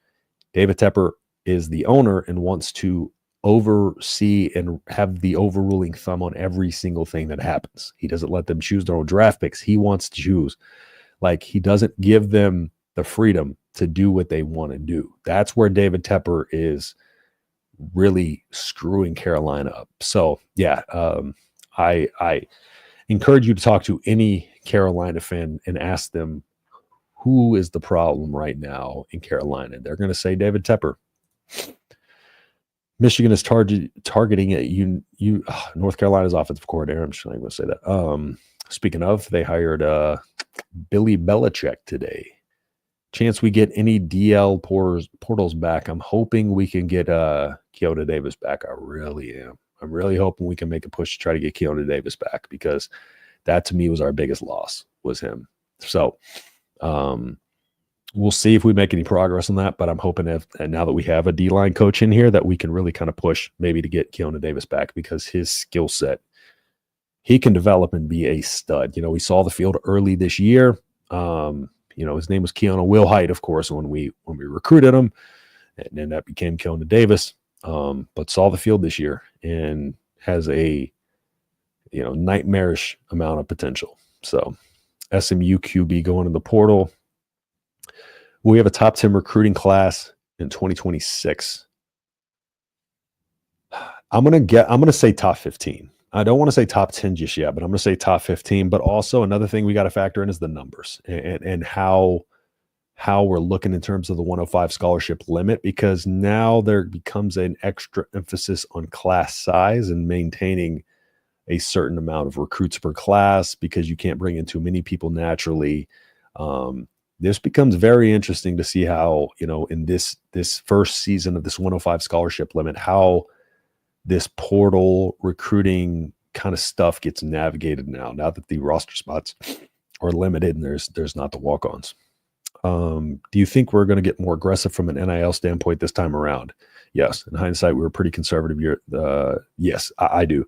David Tepper is the owner and wants to oversee and have the overruling thumb on every single thing that happens. He doesn't let them choose their own draft picks. He wants to choose. Like, he doesn't give them the freedom to do what they want to do. That's where David Tepper is really screwing Carolina up. So yeah, I encourage you to talk to any Carolina fan and ask them, who is the problem right now in Carolina? They're going to say David Tepper. Michigan is targeting at North Carolina's offensive coordinator. I'm just not going to say that. Speaking of, they hired Billy Belichick today. Chance we get any DL portals back. I'm hoping we can get Keona Davis back. I really am. I'm really hoping we can make a push to try to get Keona Davis back, because that to me was our biggest loss, was him. So we'll see if we make any progress on that, but I'm hoping and now that we have a D-line coach in here, that we can really kind of push maybe to get Keona Davis back, because his skill set, he can develop and be a stud. We saw the field early this year. His name was Keona Wilhite, of course, when we recruited him, and then that became Keona Davis. But saw the field this year and has a nightmarish amount of potential. So SMU QB going in the portal. We have a top 10 recruiting class in 2026. I'm gonna say top 15. I don't want to say top 10 just yet, but I'm going to say top 15. But also another thing we got to factor in is the numbers and how we're looking in terms of the 105 scholarship limit, because now there becomes an extra emphasis on class size and maintaining a certain amount of recruits per class, because you can't bring in too many people naturally. This becomes very interesting to see how, in this first season of this 105 scholarship limit, how this portal recruiting kind of stuff gets navigated now that the roster spots are limited and there's not the walk-ons. Do you think we're going to get more aggressive from an NIL standpoint this time around? Yes. In hindsight, we were pretty conservative here. Yes, I do.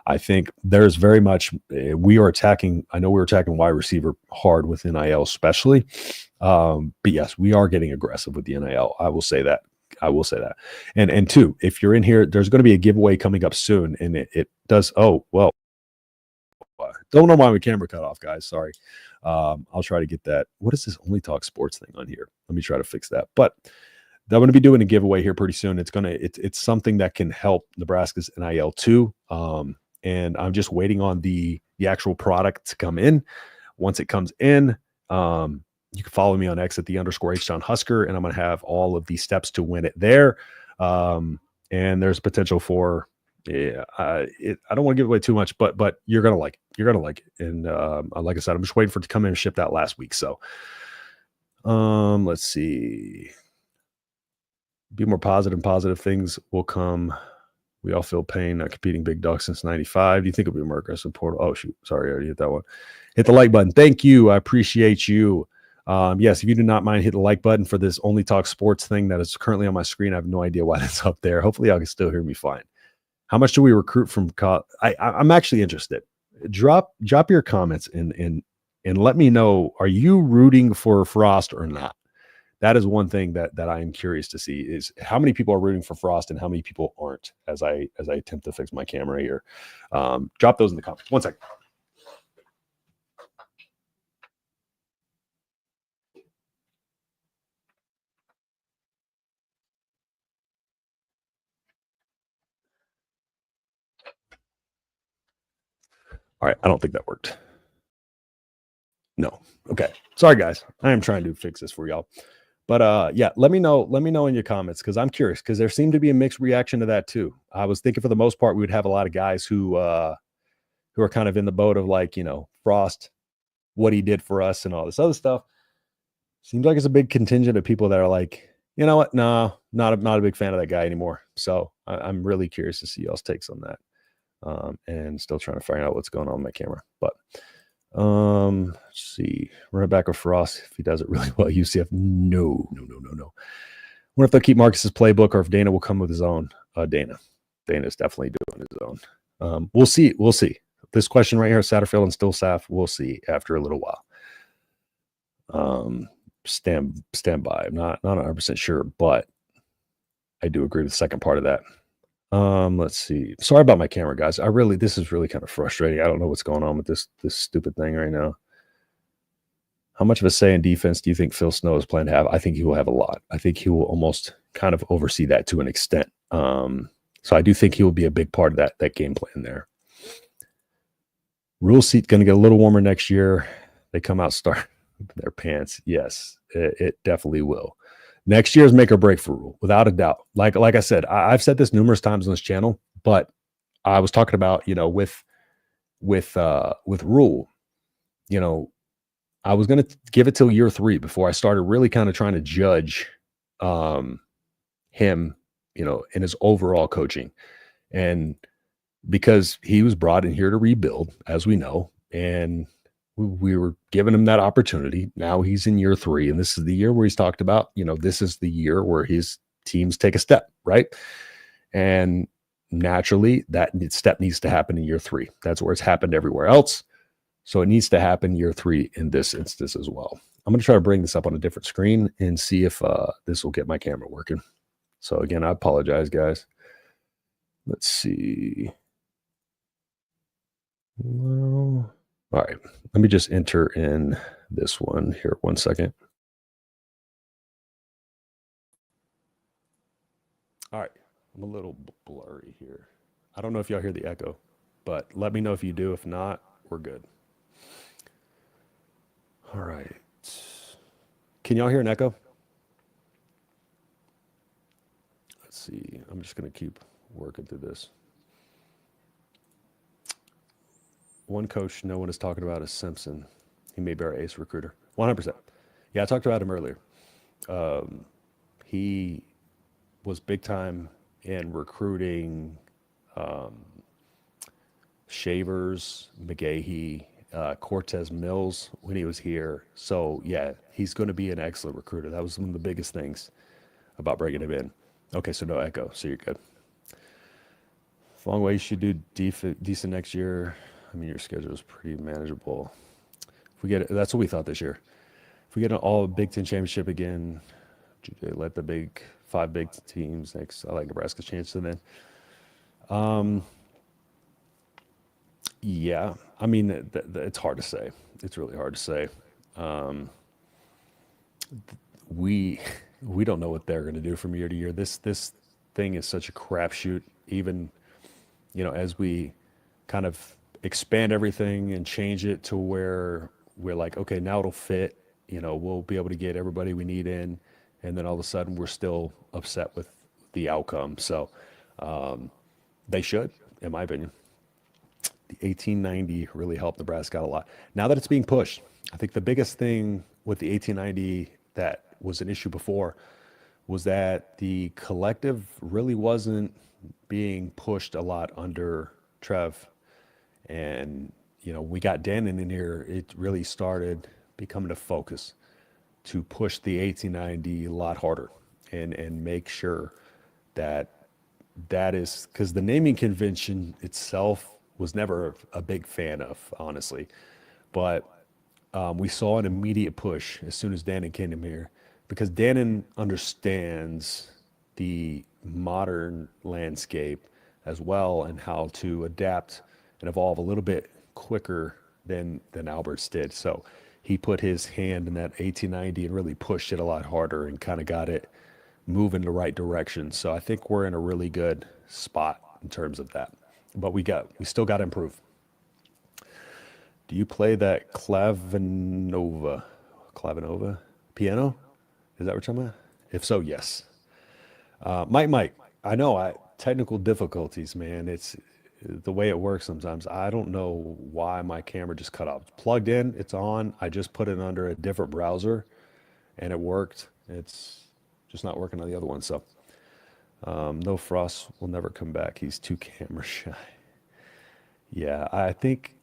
I think there's very much, we are attacking. I know we're attacking wide receiver hard with NIL, especially. But yes, we are getting aggressive with the NIL. I will say that. And two, if you're in here, there's going to be a giveaway coming up soon, and it does. Oh, well, don't know why my camera cut off, guys. Sorry. I'll try to get that. What is this Only Talk Sports thing on here? Let me try to fix that. But I'm going to be doing a giveaway here pretty soon. It's something that can help Nebraska's NIL too. And I'm just waiting on the actual product to come in. Once it comes in, you can follow me on X at _H Husker, and I'm going to have all of the steps to win it there. And there's potential for, I don't want to give away too much, but you're going to like it. You're going to like it. And like I said, I'm just waiting for it to come in and ship that last week. So let's see. Be more positive, and positive things will come. We all feel pain not competing big dogs since 95. Do you think it'll be more aggressive portal? Oh, shoot. Sorry, I already hit that one. Hit the like button. Thank you. I appreciate you. Yes, if you do not mind, hit the like button for this Only Talk Sports thing that is currently on my screen. I have no idea why that's up there. Hopefully, y'all can still hear me fine. How much do we recruit from I'm actually interested. Drop your comments and let me know, are you rooting for Frost or not? That is one thing that I am curious to see, is how many people are rooting for Frost and how many people aren't, as I attempt to fix my camera here. Drop those in the comments. One second. All right. I don't think that worked. No. Okay. Sorry, guys. I am trying to fix this for y'all. But yeah, let me know in your comments, because I'm curious, because there seemed to be a mixed reaction to that too. I was thinking for the most part we would have a lot of guys who are kind of in the boat of like, Frost, what he did for us and all this other stuff. Seems like it's a big contingent of people that are like, you know what? No, not a big fan of that guy anymore. So I'm really curious to see y'all's takes on that. And still trying to find out what's going on with my camera. But let's see. Run it back with Frost if he does it really well. UCF, no. Wonder if they'll keep Marcus's playbook or if Dana will come with his own. Dana's definitely doing his own. We'll see. This question right here, Satterfield and still Saf, we'll see after a little while. stand by. I'm not 100% sure, but I do agree with the second part of that. Let's see. Sorry about my camera, guys. This is really kind of frustrating. I don't know what's going on with this stupid thing right now. How much of a say in defense do you think Phil Snow is planning to have? I think he will have a lot. I think he will almost kind of oversee that to an extent. So I do think he will be a big part of that game plan there. Rule seat going to get a little warmer next year. They come out start their pants. Yes, it definitely will. Next year's make or break for Rule, without a doubt. Like I said, I've said this numerous times on this channel, but I was talking about, with Rule, I was going to give it till year 3 before I started really kind of trying to judge him, in his overall coaching. And because he was brought in here to rebuild, as we know, and we were giving him that opportunity. Now he's in year 3, and this is the year where he's talked about, this is the year where his teams take a step, right? And naturally, that step needs to happen in year 3. That's where it's happened everywhere else. So it needs to happen year 3 in this instance as well. I'm going to try to bring this up on a different screen and see if this will get my camera working. So again, I apologize, guys. Let's see. Well, all right. Let me just enter in this one here. 1 second. All right. I'm a little blurry here. I don't know if y'all hear the echo, but let me know if you do. If not, we're good. All right. Can y'all hear an echo? Let's see. I'm just going to keep working through this. One coach no one is talking about is Simpson. He may be our ace recruiter. 100%. Yeah, I talked about him earlier. He was big time in recruiting Shavers, McGahee, Cortez Mills when he was here. So, yeah, he's going to be an excellent recruiter. That was one of the biggest things about bringing him in. Okay, so no echo, so you're good. Long way, you should do decent next year. I mean, your schedule is pretty manageable. If we get it, that's what we thought this year. If we get an all Big Ten championship again, let the 5 big teams next. I like Nebraska's chance to then. Yeah, I mean, it's hard to say. It's really hard to say. We don't know what they're going to do from year to year. This thing is such a crapshoot. Even as we kind of expand everything and change it to where we're like, okay, now it'll fit. We'll be able to get everybody we need in, and then all of a sudden we're still upset with the outcome. So they should, in my opinion. The 1890 really helped Nebraska out a lot. Now that it's being pushed, I think the biggest thing with the 1890 that was an issue before was that the collective really wasn't being pushed a lot under Trev. And, we got Dannon in here. It really started becoming a focus to push the 1890 a lot harder and make sure that is, because the naming convention itself was never a big fan of, honestly. But we saw an immediate push as soon as Dannon came in here, because Dannon understands the modern landscape as well and how to adapt and evolve a little bit quicker than Alberts did. So he put his hand in that 1890 and really pushed it a lot harder and kind of got it moving the right direction. So I think we're in a really good spot in terms of that. But we still got to improve. Do you play that clavinova piano? Is that what you're talking about? If so, yes. Mike, I know technical difficulties, man. It's the way it works sometimes. I don't know why my camera just cut off. It's plugged in, it's on. I just put it under a different browser and it worked. It's just not working on the other one. So no, Frost will never come back. He's too camera shy. Yeah, I think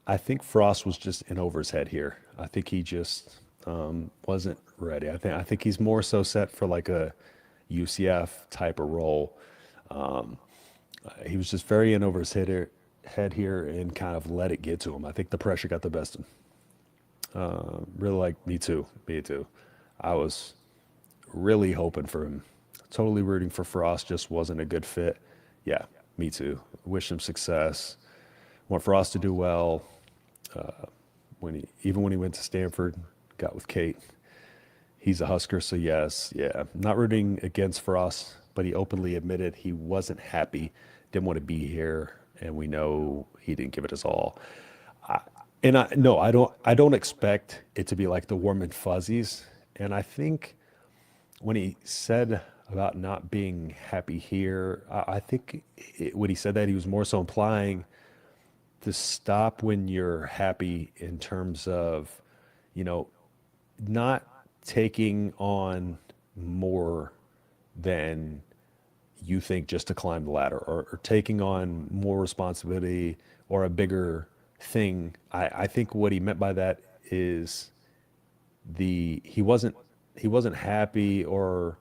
Frost was just in over his head here. I think he just wasn't ready. I think he's more so set for like a UCF type of role. He was just very in over his head here and kind of let it get to him. I think the pressure got the best of him. Really like me too. I was really hoping for him. Totally rooting for Frost, just wasn't a good fit. Yeah, me too. Wish him success. Want Frost to do well. Even when he went to Stanford, got with Kate. He's a Husker, so yes, yeah. Not rooting against Frost, but he openly admitted he wasn't happy, didn't want to be here, and we know he didn't give it his all. And I no, I don't expect it to be like the warm and fuzzies. And I think when he said about not being happy here, I think when he said that, he was more so implying to stop when you're happy in terms of, you know, not taking on more than you think just to climb the ladder, or taking on more responsibility or a bigger thing. I think what he meant by that is he wasn't happy or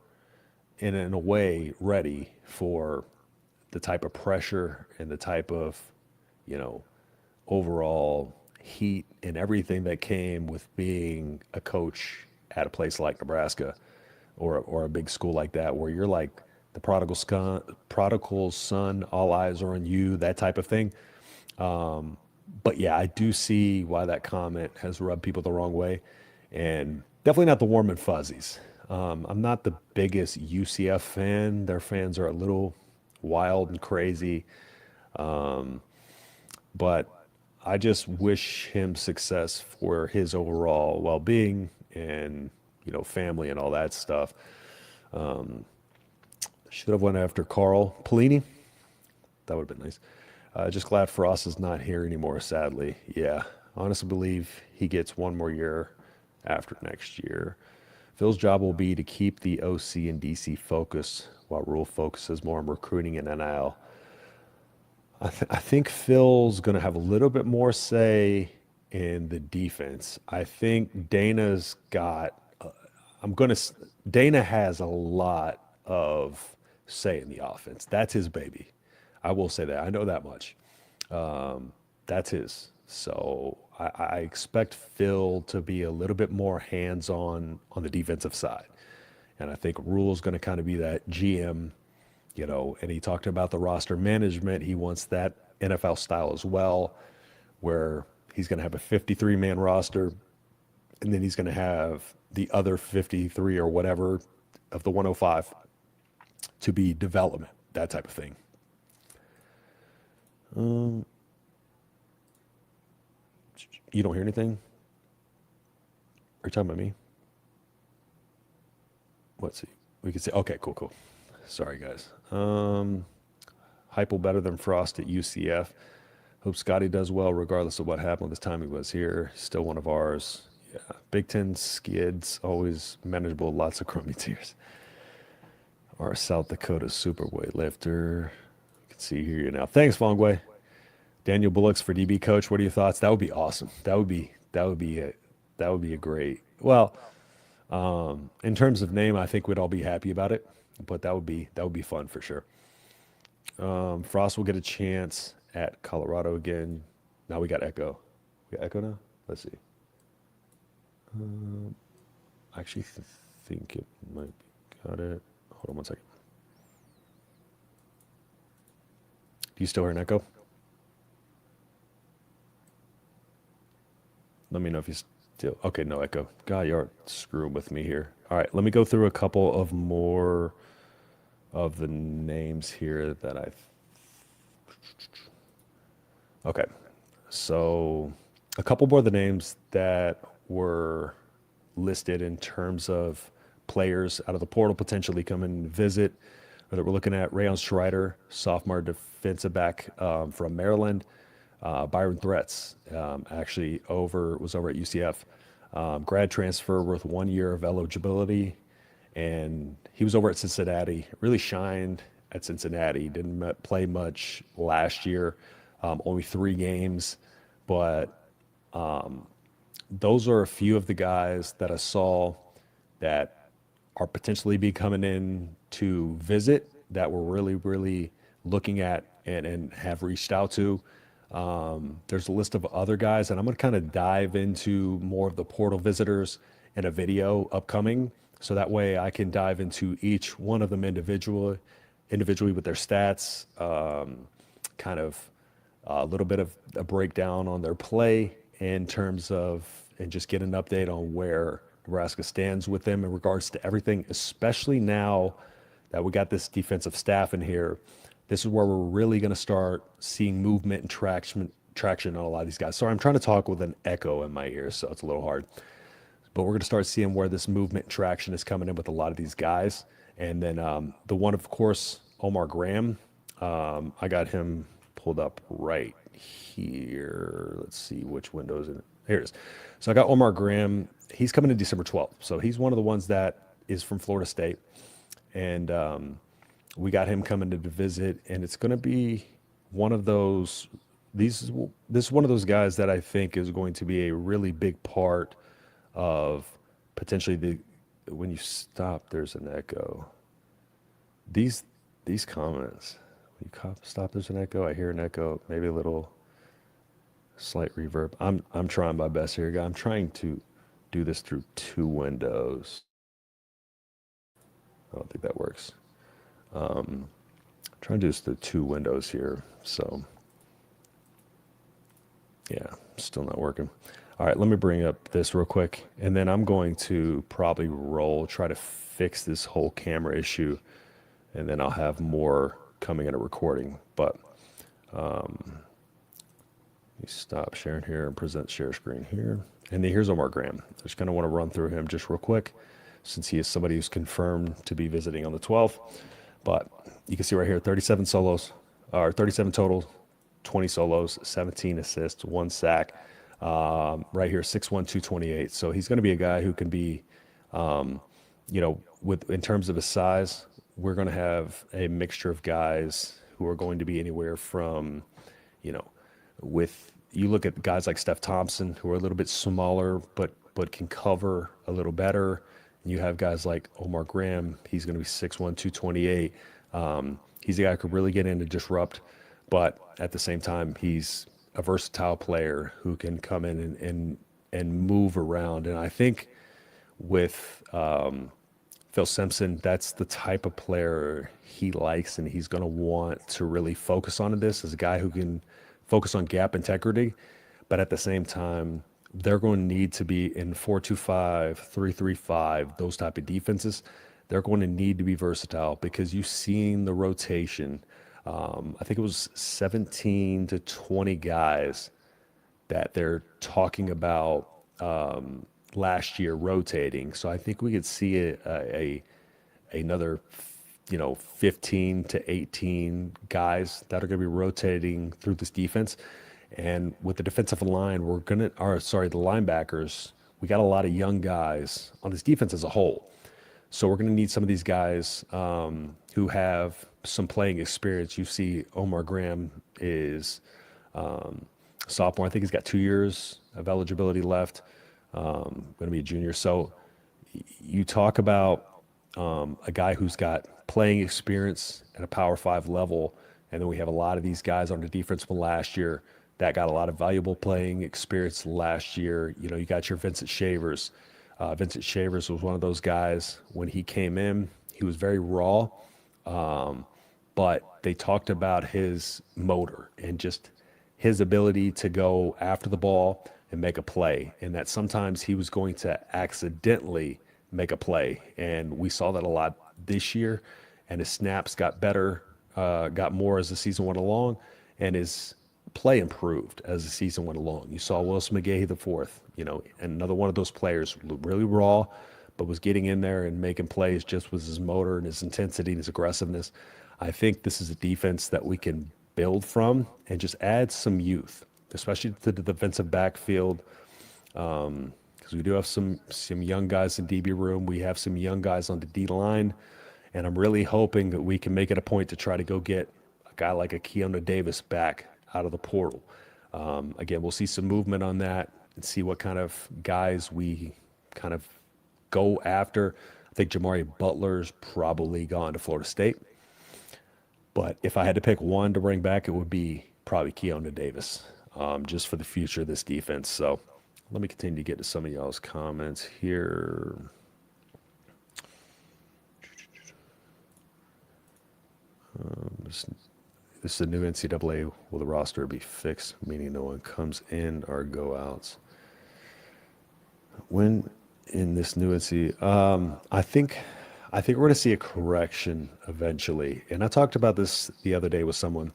in a way ready for the type of pressure and the type of, you know, overall heat and everything that came with being a coach at a place like Nebraska, or a big school like that, where you're like the prodigal son, all eyes are on you, that type of thing. But yeah, I do see why that comment has rubbed people the wrong way, and definitely not the warm and fuzzies. I'm not the biggest UCF fan. Their fans are a little wild and crazy, but I just wish him success for his overall well-being and, family and all that stuff. Should have went after Carl Pelini. That would have been nice. Just glad Frost is not here anymore, sadly. Yeah, honestly believe he gets one more year after next year. Phil's job will be to keep the OC and DC focused while Rule focuses more on recruiting and NIL. I think Phil's going to have a little bit more say in the defense. I think Dana's got, I'm going to, Dana has a lot of say in the offense. That's his baby. I will say that. I know that much. That's his. So I expect Phil to be a little bit more hands on the defensive side. And I think Rule's going to kind of be that GM, and he talked about the roster management. He wants that NFL style as well, where he's going to have a 53-man roster, and then he's going to have the other 53 or whatever of the 105 to be development, that type of thing. You don't hear anything? Are you talking about me? Let's see. We can say, okay, cool. Sorry, guys. Heupel better than Frost at UCF. Hope Scotty does well regardless of what happened this time he was here. Still one of ours. Yeah. Big Ten skids, always manageable, lots of crummy tears. Our South Dakota super weightlifter. You can see here now. Thanks, Fongway. Daniel Bullocks for DB coach. What are your thoughts? That would be awesome. That would be a great. Well, in terms of name, I think we'd all be happy about it, but that would be fun for sure. Frost will get a chance at Colorado again. Now we got Echo. We got Echo now? Let's see. I actually think it might be. Got it. Hold on one second. Do you still hear an echo? Let me know if you still. Okay, no echo. God, you're screwing with me here. All right, let me go through a couple of more of the names here that I've. Okay, so a couple more of the names that were listed in terms of players out of the portal potentially come and visit, or that we're looking at: Rayon Schreider, sophomore defensive back from Maryland. Byron Threats actually was over at UCF. Grad transfer with 1 year of eligibility, and he was over at Cincinnati. Really shined at Cincinnati. Didn't play much last year, only 3 games, but those are a few of the guys that I saw that are potentially be coming in to visit, that we're really looking at and have reached out to. There's a list of other guys, and I'm going to kind of dive into more of the portal visitors and a video upcoming. So that way I can dive into each one of them individually with their stats, kind of a little bit of a breakdown on their play in terms of, and just get an update on where Nebraska stands with them in regards to everything, especially now that we got this defensive staff in here. This is where we're really going to start seeing movement and traction on a lot of these guys. Sorry, I'm trying to talk with an echo in my ear, so it's a little hard. But we're going to start seeing where this movement and traction is coming in with a lot of these guys. And then the one, of course, Omar Graham. I got him pulled up right here. Let's see which window's in it. Here it is. So I got Omar Graham. He's coming in December 12th. So he's one of the ones that is from Florida State. And we got him coming to visit. And it's going to be one of those, this is one of those guys that I think is going to be a really big part of potentially when you stop, there's an echo. These comments, when you stop, there's an echo. I hear an echo, maybe a little slight reverb. I'm trying my best here, guys. I'm trying to do this through two windows. I don't think that works. Trying to do this through two windows here. So yeah, still not working. All right, let me bring up this real quick, and then I'm going to probably try to fix this whole camera issue, and then I'll have more coming in a recording. But let me stop sharing here and present share screen here. And then here's Omar Graham. I just kind of want to run through him just real quick, since he is somebody who's confirmed to be visiting on the 12th. But you can see right here, 37 solos, or 37 total, 20 solos, 17 assists, 1 sack. Right here, 6'1", 228. So he's going to be a guy who can be, in terms of his size, we're going to have a mixture of guys who are going to be anywhere from, you look at guys like Steph Thompson, who are a little bit smaller, but can cover a little better. And you have guys like Omar Graham. He's going to be 6'1", 228. He's a guy who could really get in and disrupt, but at the same time, he's a versatile player who can come in and move around. And I think with Phil Simpson, that's the type of player he likes, and he's going to want to really focus on this as a guy who can focus on gap integrity. But at the same time, they're going to need to be in 4-2-5, 3-3-5, those type of defenses. They're going to need to be versatile, because you've seen the rotation. I think it was 17 to 20 guys that they're talking about last year rotating. So I think we could see another 15 to 18 guys that are going to be rotating through this defense. And with the defensive line, the linebackers, we got a lot of young guys on this defense as a whole. So we're going to need some of these guys who have some playing experience. You see Omar Graham is sophomore. I think he's got 2 years of eligibility left. Going to be a junior. So you talk about a guy who's got playing experience at a Power 5 level, and then we have a lot of these guys on the defense from last year that got a lot of valuable playing experience last year. You got your Vincent Shavers. Vincent Shavers was one of those guys when he came in. He was very raw, but they talked about his motor and just his ability to go after the ball and make a play, and that sometimes he was going to accidentally make a play. And we saw that a lot this year, and his snaps got better, got more as the season went along, and his play improved as the season went along. You saw Wilson McGahee the fourth, another one of those players, really raw, but was getting in there and making plays just with his motor and his intensity and his aggressiveness. I think this is a defense that we can build from and just add some youth, especially to the defensive backfield, because we do have some young guys in DB room. We have some young guys on the D line, and I'm really hoping that we can make it a point to try to go get a guy like a Keona Davis back out of the portal. Again, we'll see some movement on that and see what kind of guys we kind of go after. I think Jamari Butler's probably gone to Florida State. But if I had to pick one to bring back, it would be probably Keona Davis, just for the future of this defense. So let me continue to get to some of y'all's comments here. This is the new NCAA. Will the roster be fixed, meaning no one comes in or go outs? When in this new NCAA, I think we're going to see a correction eventually. And I talked about this the other day with someone.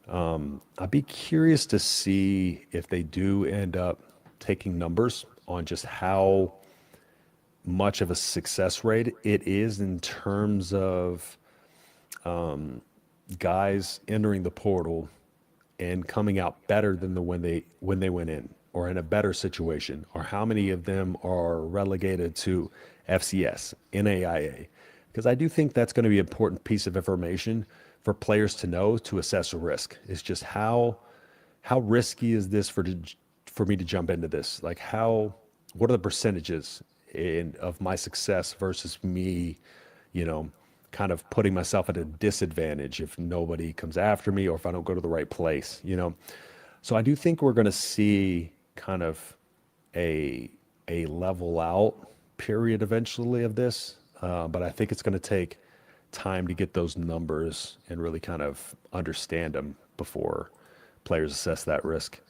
I'd be curious to see if they do end up taking numbers on just how much of a success rate it is in terms of guys entering the portal and coming out better than when they went in, or in a better situation, or how many of them are relegated to FCS, NAIA, because I do think that's going to be an important piece of information for players to know to assess a risk. It's just how risky is this for me to jump into this? Like what are the percentages of my success versus me, you know, kind of putting myself at a disadvantage if nobody comes after me or if I don't go to the right place, you know? So I do think we're going to see kind of a level out period eventually of this, but I think it's going to take time to get those numbers and really kind of understand them before players assess that risk.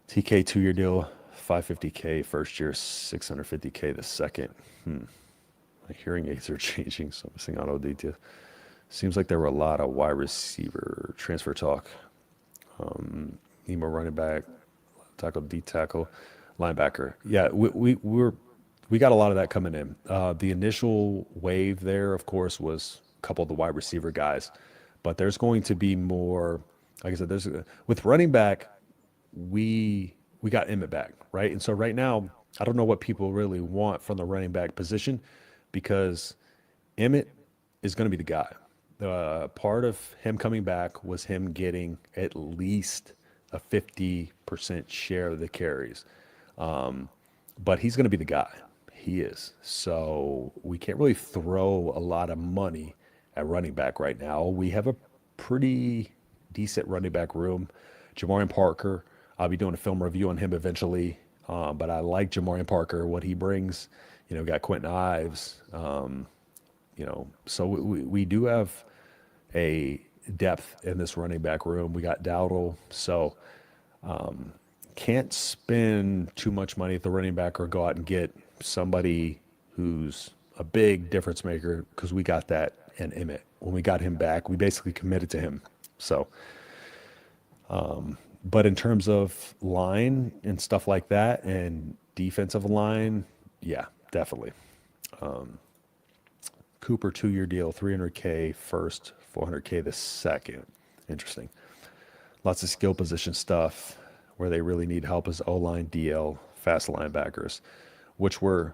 TK 2-year deal, 550K first year, 650K the second. My hearing aids are changing, so I'm missing auto detail. Seems like there were a lot of wide receiver transfer talk. Emo running back, tackle, D tackle, linebacker. Yeah, we got a lot of that coming in. The initial wave there, of course, was a couple of the wide receiver guys, but there's going to be more. Like I said, with running back, we got Emmett back, right? And so right now, I don't know what people really want from the running back position, because Emmett is going to be the guy. Part of him coming back was him getting at least a 50% share of the carries. But he's going to be the guy. He is. So we can't really throw a lot of money at running back right now. We have a pretty decent running back room. Jamarian Parker, I'll be doing a film review on him eventually. But I like Jamarian Parker, what he brings. You know, got Quentin Ives. You know, so we do have a depth in this running back room. We got Dowdle. So can't spend too much money at the running back or go out and get somebody who's a big difference maker, because we got that in Emmett. When we got him back, we basically committed to him. So, but in terms of line and stuff like that and defensive line, yeah, definitely. Cooper 2-year deal, 300K first, 400K the second. Interesting. Lots of skill position stuff. Where they really need help is O-line, DL, fast linebackers, which we're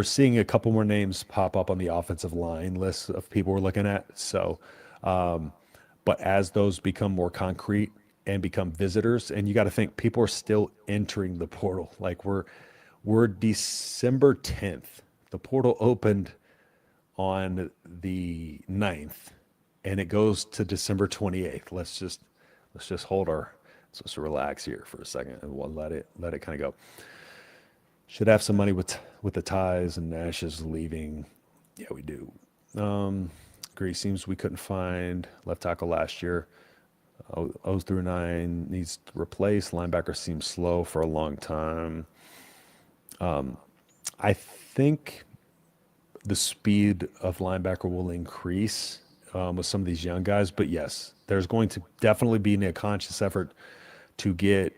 seeing a couple more names pop up on the offensive line list of people we're looking at. So, but as those become more concrete and become visitors, and you got to think people are still entering the portal. Like we're December 10th. The portal opened on the 9th, and it goes to December 28th. Let's just hold our. So let's relax here for a second, and we'll let it kind of go. Should have some money with the ties and Nash's leaving. Yeah, we do. Agree. Seems we couldn't find left tackle last year. 0 through 9 needs to replace. Linebacker seems slow for a long time. I think the speed of linebacker will increase with some of these young guys, but yes, there's going to definitely be a conscious effort to get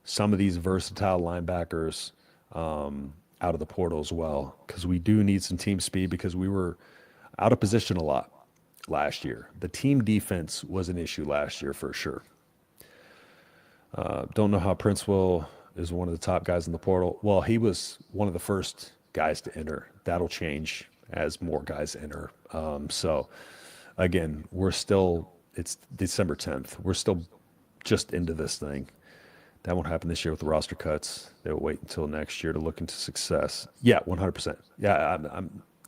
some of these versatile linebackers out of the portal as well, because we do need some team speed, because we were out of position a lot last year. The team defense was an issue last year for sure. Don't know how Princewell is one of the top guys in the portal. Well, he was one of the first guys to enter. That'll change as more guys enter. So again, it's December 10th. We're still just into this thing. That won't happen this year with the roster cuts. They will wait until next year to look into success. Yeah, 100%. Yeah,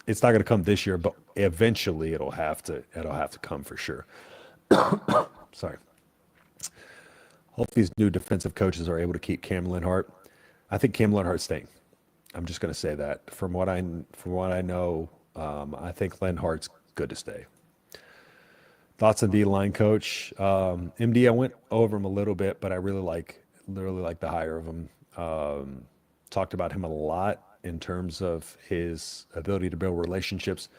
it's not going to come this year, but eventually it'll have to come for sure. Sorry. Hopefully, these new defensive coaches are able to keep Cam Linhart. I think Cam Linhart's staying. I'm just going to say that. From what I know, I think Linhart's good to stay. Thoughts on D line coach MD? I went over him a little bit, but I really like the hire of him. Talked about him a lot in terms of his ability to build relationships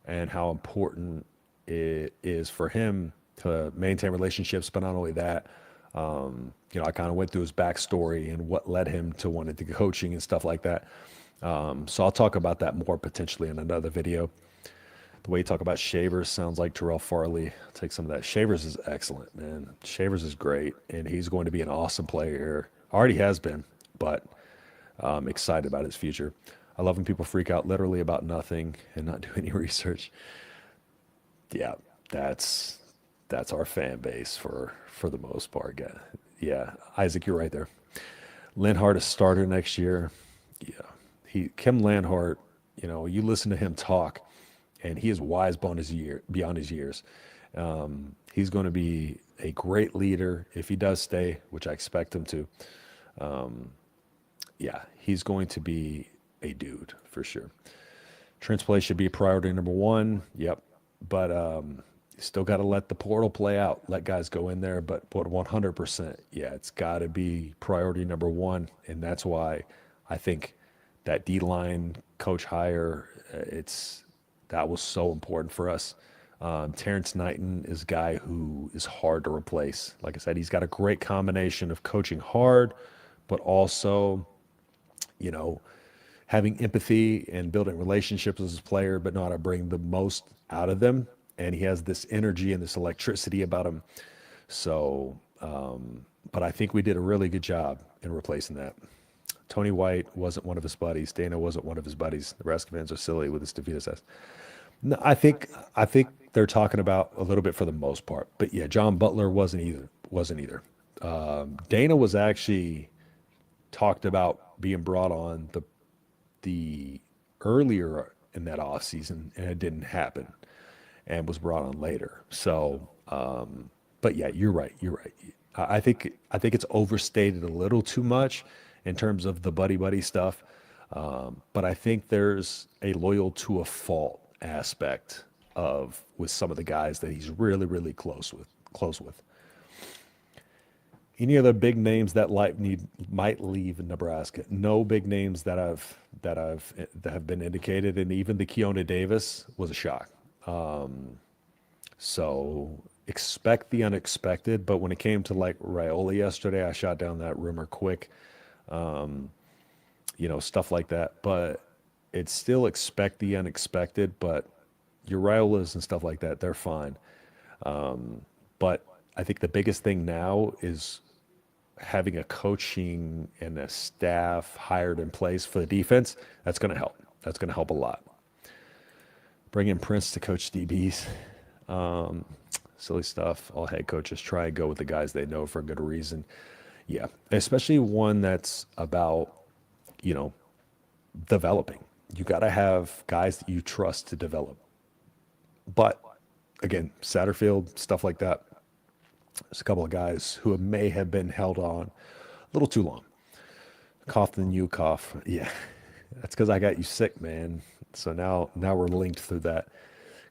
and how important it is for him to maintain relationships. But not only that, I kind of went through his backstory and what led him to wanting to coaching and stuff like that. So I'll talk about that more potentially in another video. The way you talk about Shavers sounds like Terrell Farley. I'll take some of that. Shavers is excellent, man. Shavers is great, and he's going to be an awesome player. Already has been, but I'm excited about his future. I love when people freak out literally about nothing and not do any research. Yeah, that's our fan base for the most part. Yeah, Isaac, you're right there. Linhart is starter next year. Yeah, Kim Linhart. You listen to him talk, and he is wise beyond his years. He's going to be a great leader if he does stay, which I expect him to. Yeah, he's going to be a dude for sure. Trent's play should be priority number one. Yep, but still got to let the portal play out. Let guys go in there, but 100%, yeah, it's got to be priority number one, and that's why I think that D line coach hire, that was so important for us. Terrence Knighton is a guy who is hard to replace. Like I said, he's got a great combination of coaching hard, but also, you know, having empathy and building relationships as a player, but know how to bring the most out of them. And he has this energy and this electricity about him. So, but I think we did a really good job in replacing that. Tony White wasn't one of his buddies. Dana wasn't one of his buddies. Nebraska fans are silly with this DVSS. No, I think they're talking about a little bit for the most part. But yeah, John Butler wasn't either. Dana was actually talked about being brought on the earlier in that off season, and it didn't happen, and was brought on later. So, but yeah, you're right. I think it's overstated a little too much in terms of the buddy stuff. But I think there's a loyal to a fault aspect with some of the guys that he's really close with. Any other big names that might leave Nebraska? No big names that have been indicated, and even the Keona Davis was a shock. So expect the unexpected. But when it came to like Raiola yesterday, I shot down that rumor quick. Stuff like that. But it's still expect the unexpected. But your Raiolas and stuff like that, they're fine. But I think the biggest thing now is having a coaching and a staff hired in place for the defense. That's going to help. That's going to help a lot. Bring in Prince to coach DBs. Silly stuff. All head coaches try and go with the guys they know for a good reason. Yeah, especially one that's about, developing. You got to have guys that you trust to develop. But again, Satterfield, stuff like that. There's a couple of guys who may have been held on a little too long. Cough than you cough. Yeah, that's because I got you sick, man. So now we're linked through that.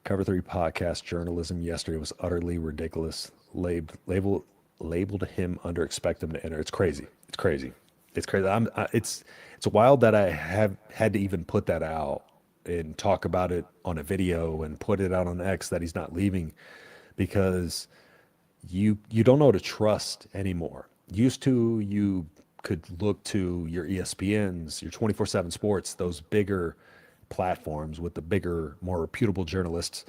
Cover 3 podcast journalism yesterday was utterly ridiculous. Labeled him under expect him to enter. It's crazy. It's wild that I have had to even put that out and talk about it on a video and put it out on X that he's not leaving, because you don't know to trust anymore. Used to, you could look to your ESPNs, your 24/7 sports, those bigger platforms with the bigger, more reputable journalists,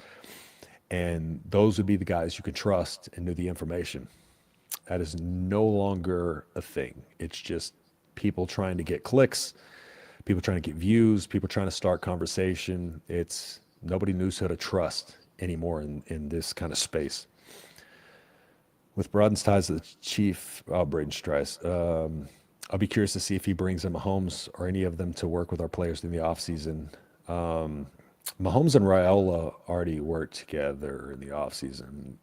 and those would be the guys you could trust and knew the information. That is no longer a thing. It's just people trying to get clicks, people trying to get views, people trying to start conversation. Nobody knows how to trust anymore in this kind of space. With Broaden's ties to the chief, Braden Strice, I'll be curious to see if he brings in Mahomes or any of them to work with our players in the offseason. Mahomes and Raiola already worked together in the offseason.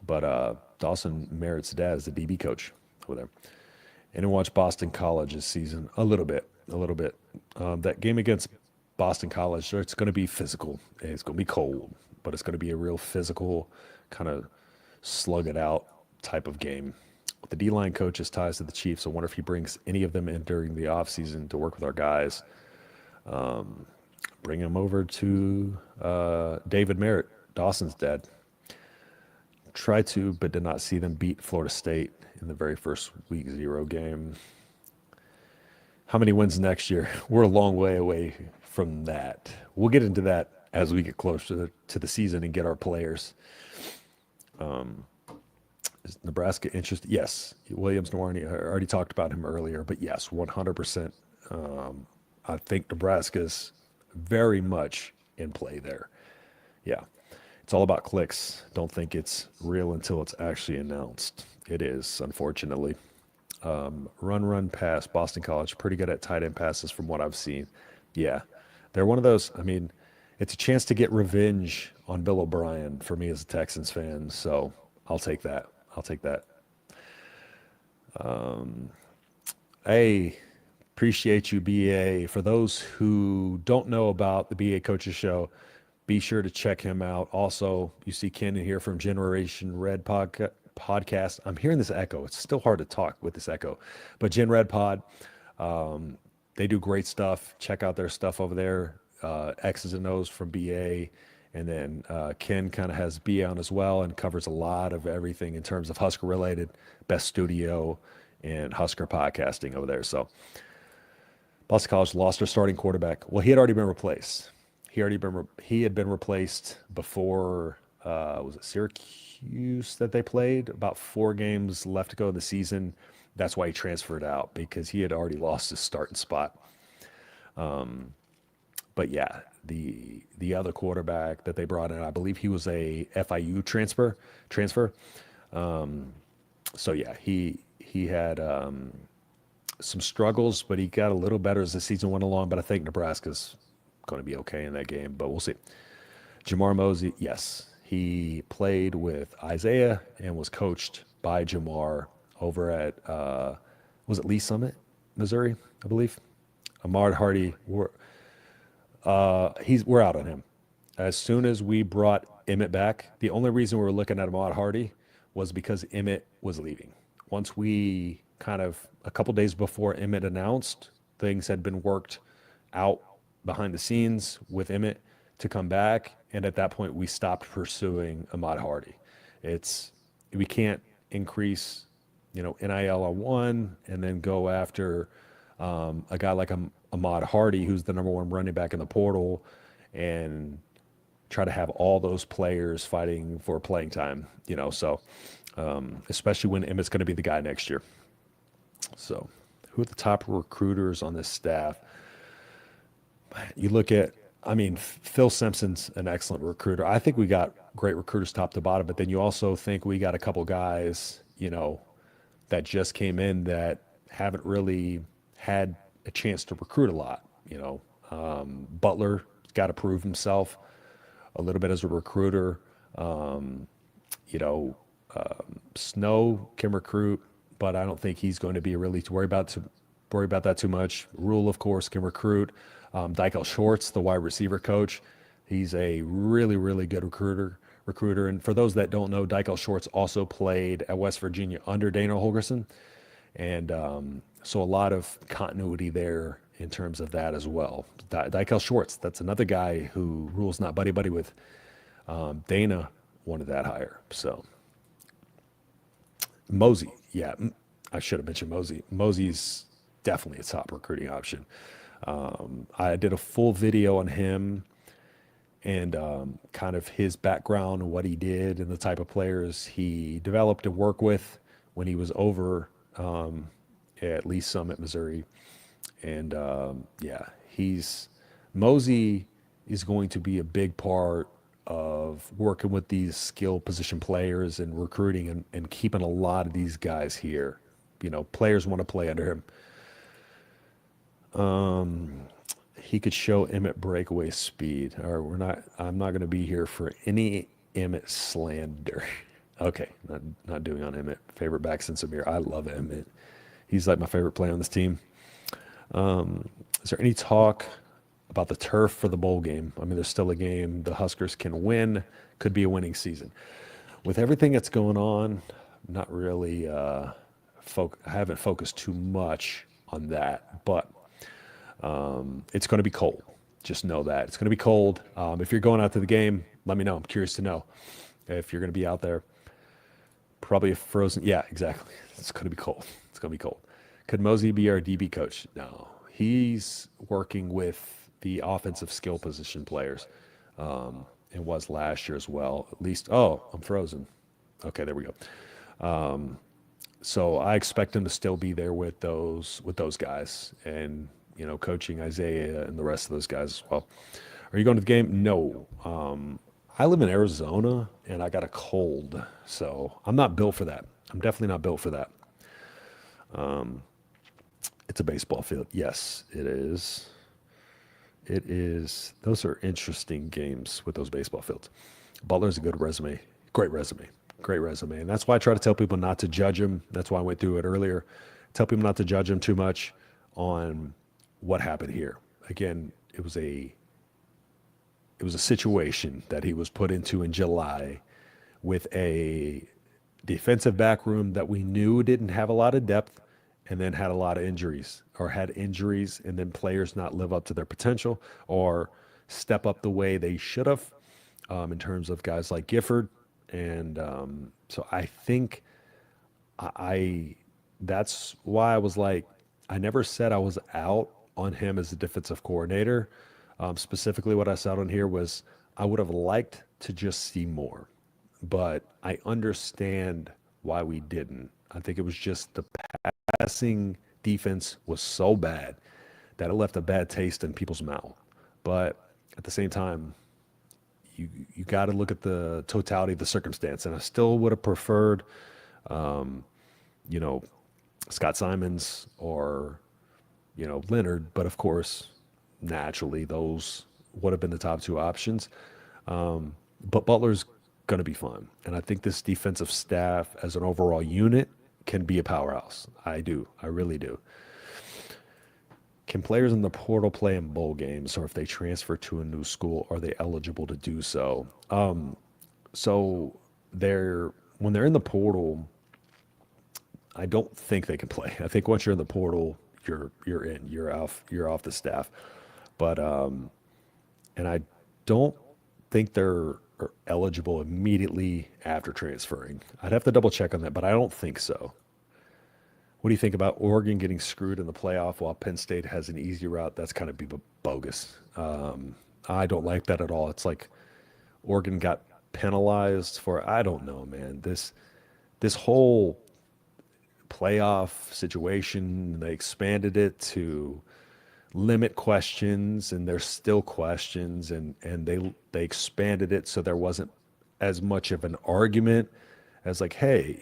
But Dawson Merritt's dad is the DB coach over there. And I watched Boston College this season a little bit, a little bit. That game against Boston College, it's going to be physical. It's going to be cold, but it's going to be a real physical kind of slug it out type of game. The D-line coach has ties to the Chiefs. I wonder if he brings any of them in during the offseason to work with our guys. Bring him over to David Merritt, Dawson's dad. Tried to, but did not see them beat Florida State in the very first week 0 game. How many wins next year? We're a long way away from that. We'll get into that as we get closer to the season and get our players. Is Nebraska interested? Yes. Williams Nwarni, I already talked about him earlier, but yes, 100%. I think Nebraska's very much in play there. Yeah. It's all about clicks. Don't think it's real until it's actually announced. It is, unfortunately. Run, pass. Boston College, pretty good at tight end passes from what I've seen. Yeah. They're one of those, I mean, it's a chance to get revenge on Bill O'Brien for me as a Texans fan. So I'll take that. Hey, appreciate you, BA. For those who don't know about the BA Coaches Show, be sure to check him out. Also, you see Ken in here from Generation Red podcast. I'm hearing this echo. It's still hard to talk with this echo. But Gen Red Pod, they do great stuff. Check out their stuff over there. X's and O's from BA. And then Ken kind of has BA on as well and covers a lot of everything in terms of Husker related, Best Studio, and Husker podcasting over there. So Boston College lost their starting quarterback. Well, he had already been replaced. He had been replaced before, was it Syracuse that they played? About 4 games left to go in the season. That's why he transferred out, because he had already lost his starting spot. But yeah, the other quarterback that they brought in, I believe he was a FIU transfer. So yeah, he had some struggles, but he got a little better as the season went along. But I think Nebraska's going to be okay in that game, but we'll see. Jamar Mosey, yes, he played with Isaiah and was coached by Jamar over at was it Lee Summit, Missouri, I believe. Ahmad Hardy, we're out on him. As soon as we brought Emmett back, the only reason we were looking at Ahmad Hardy was because Emmett was leaving. Once we kind of, a couple days before Emmett announced, things had been worked out behind the scenes with Emmett to come back. And at that point, we stopped pursuing Ahmad Hardy. We can't increase, NIL on one and then go after a guy like Ahmad Hardy, who's the number 1 running back in the portal, and try to have all those players fighting for playing time, so especially when Emmett's going to be the guy next year. So who are the top recruiters on this staff? You look at, Phil Simpson's an excellent recruiter. I think we got great recruiters top to bottom, but then you also think we got a couple guys, that just came in that haven't really had a chance to recruit a lot. Butler got to prove himself a little bit as a recruiter. Snow can recruit, but I don't think he's going to be really to worry about that too much. Rule, of course, can recruit. Dykel Shorts, the wide receiver coach, he's a really, really good recruiter. And for those that don't know, Dykel Shorts also played at West Virginia under Dana Holgorsen. And so a lot of continuity there in terms of that as well. Dykel Shorts, that's another guy who Rule's not buddy with. Dana wanted that hire. So Mosey, yeah, I should have mentioned Mosey. Mosey's definitely a top recruiting option. I did a full video on him and kind of his background and what he did and the type of players he developed to work with when he was over at Lee Summit, Missouri. And Mosey is going to be a big part of working with these skill position players and recruiting and keeping a lot of these guys here. Players want to play under him. He could show Emmett breakaway speed. All right, I'm not going to be here for any Emmett slander. Okay, not doing on Emmett. Favorite back since Amir. I love Emmett. He's like my favorite player on this team. Is there any talk about the turf for the bowl game? I mean, there's still a game the Huskers can win. Could be a winning season. With everything that's going on, not really. I haven't focused too much on that, but it's going to be cold. Just know that it's going to be cold. If you're going out to the game, let me know. I'm curious to know if you're going to be out there. Probably a frozen. Yeah, exactly. It's going to be cold. It's going to be cold. Could Mosey be our DB coach? No, he's working with the offensive skill position players, and was last year as well. At least. Oh, I'm frozen. Okay, there we go. So I expect him to still be there with those guys, and coaching Isaiah and the rest of those guys as well. Are you going to the game? No. I live in Arizona and I got a cold, so I'm not built for that. I'm definitely not built for that. It's a baseball field. Yes, it is. It is. Those are interesting games with those baseball fields. Butler's a good resume. Great resume. Great resume. And that's why I try to tell people not to judge him. That's why I went through it earlier. Tell people not to judge him too much on what happened here. Again, it was a situation that he was put into in July with a defensive back room that we knew didn't have a lot of depth, and then had a lot of injuries, or had injuries, and then players not live up to their potential or step up the way they should have, in terms of guys like Gifford. And so I think I that's why I was like, I never said I was out on him as a defensive coordinator. Specifically, what I said on here was I would have liked to just see more, but I understand why we didn't. I think it was just the passing defense was so bad that it left a bad taste in people's mouth. But at the same time, you got to look at the totality of the circumstance, and I still would have preferred, you know, Scott Simons or Leonard, but of course, naturally, those would have been the top two options. But Butler's going to be fun, and I think this defensive staff, as an overall unit, can be a powerhouse. I do, I really do. Can players in the portal play in bowl games, or if they transfer to a new school, are they eligible to do so? So when they're in the portal, I don't think they can play. I think once you're in the portal, you're in, you're off the staff. But and I don't think they're eligible immediately after transferring. I'd have to double check on that, but I don't think so. What do you think about Oregon getting screwed in the playoff while Penn State has an easy route? That's kind of be bogus. I don't like that at all. It's like Oregon got penalized for, I don't know, man. This whole playoff situation, they expanded it to limit questions, and there's still questions, and they expanded it so there wasn't as much of an argument as like, hey,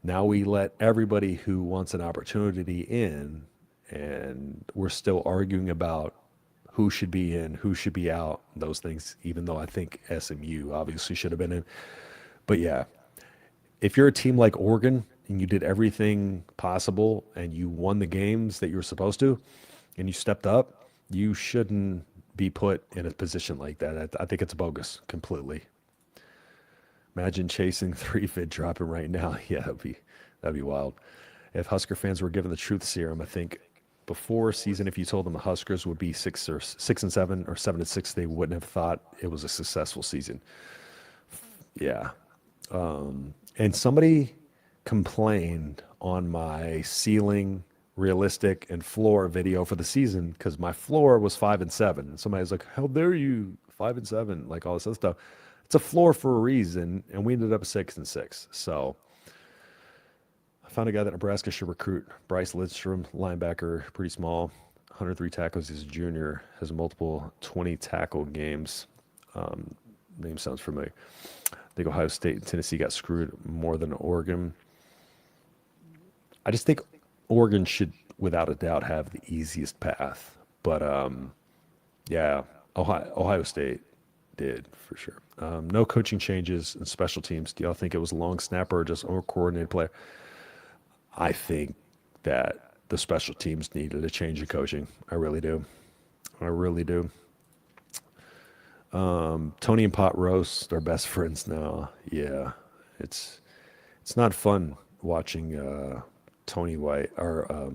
now we let everybody who wants an opportunity in, and we're still arguing about who should be in, who should be out, those things, even though I think SMU obviously should have been in. But yeah, if you're a team like Oregon and you did everything possible and you won the games that you were supposed to and you stepped up, you shouldn't be put in a position like that. I think it's bogus completely. Imagine chasing 3-fit dropping right now. Yeah, that'd be wild. If Husker fans were given the truth serum, I think before season, if you told them the Huskers would be 6-7 or 7-6, they wouldn't have thought it was a successful season. Yeah. And somebody complained on my ceiling, realistic, and floor video for the season because my floor was 5-7. And somebody was like, "How dare you, 5-7?" Like all this other stuff. It's a floor for a reason, and we ended up 6-6. So I found a guy that Nebraska should recruit. Bryce Lidstrom, linebacker, pretty small, 103 tackles. He's a junior, has multiple 20 tackle games. Name sounds familiar. I think Ohio State and Tennessee got screwed more than Oregon. I just think Oregon should, without a doubt, have the easiest path. But yeah, Ohio State. did for sure. No coaching changes in special teams. Do y'all think it was a long snapper or just uncoordinated player? I think that the special teams needed a change of coaching. I really do. I really do. Tony and Pot Roast are best friends now. Yeah, it's it's not fun watching Tony White or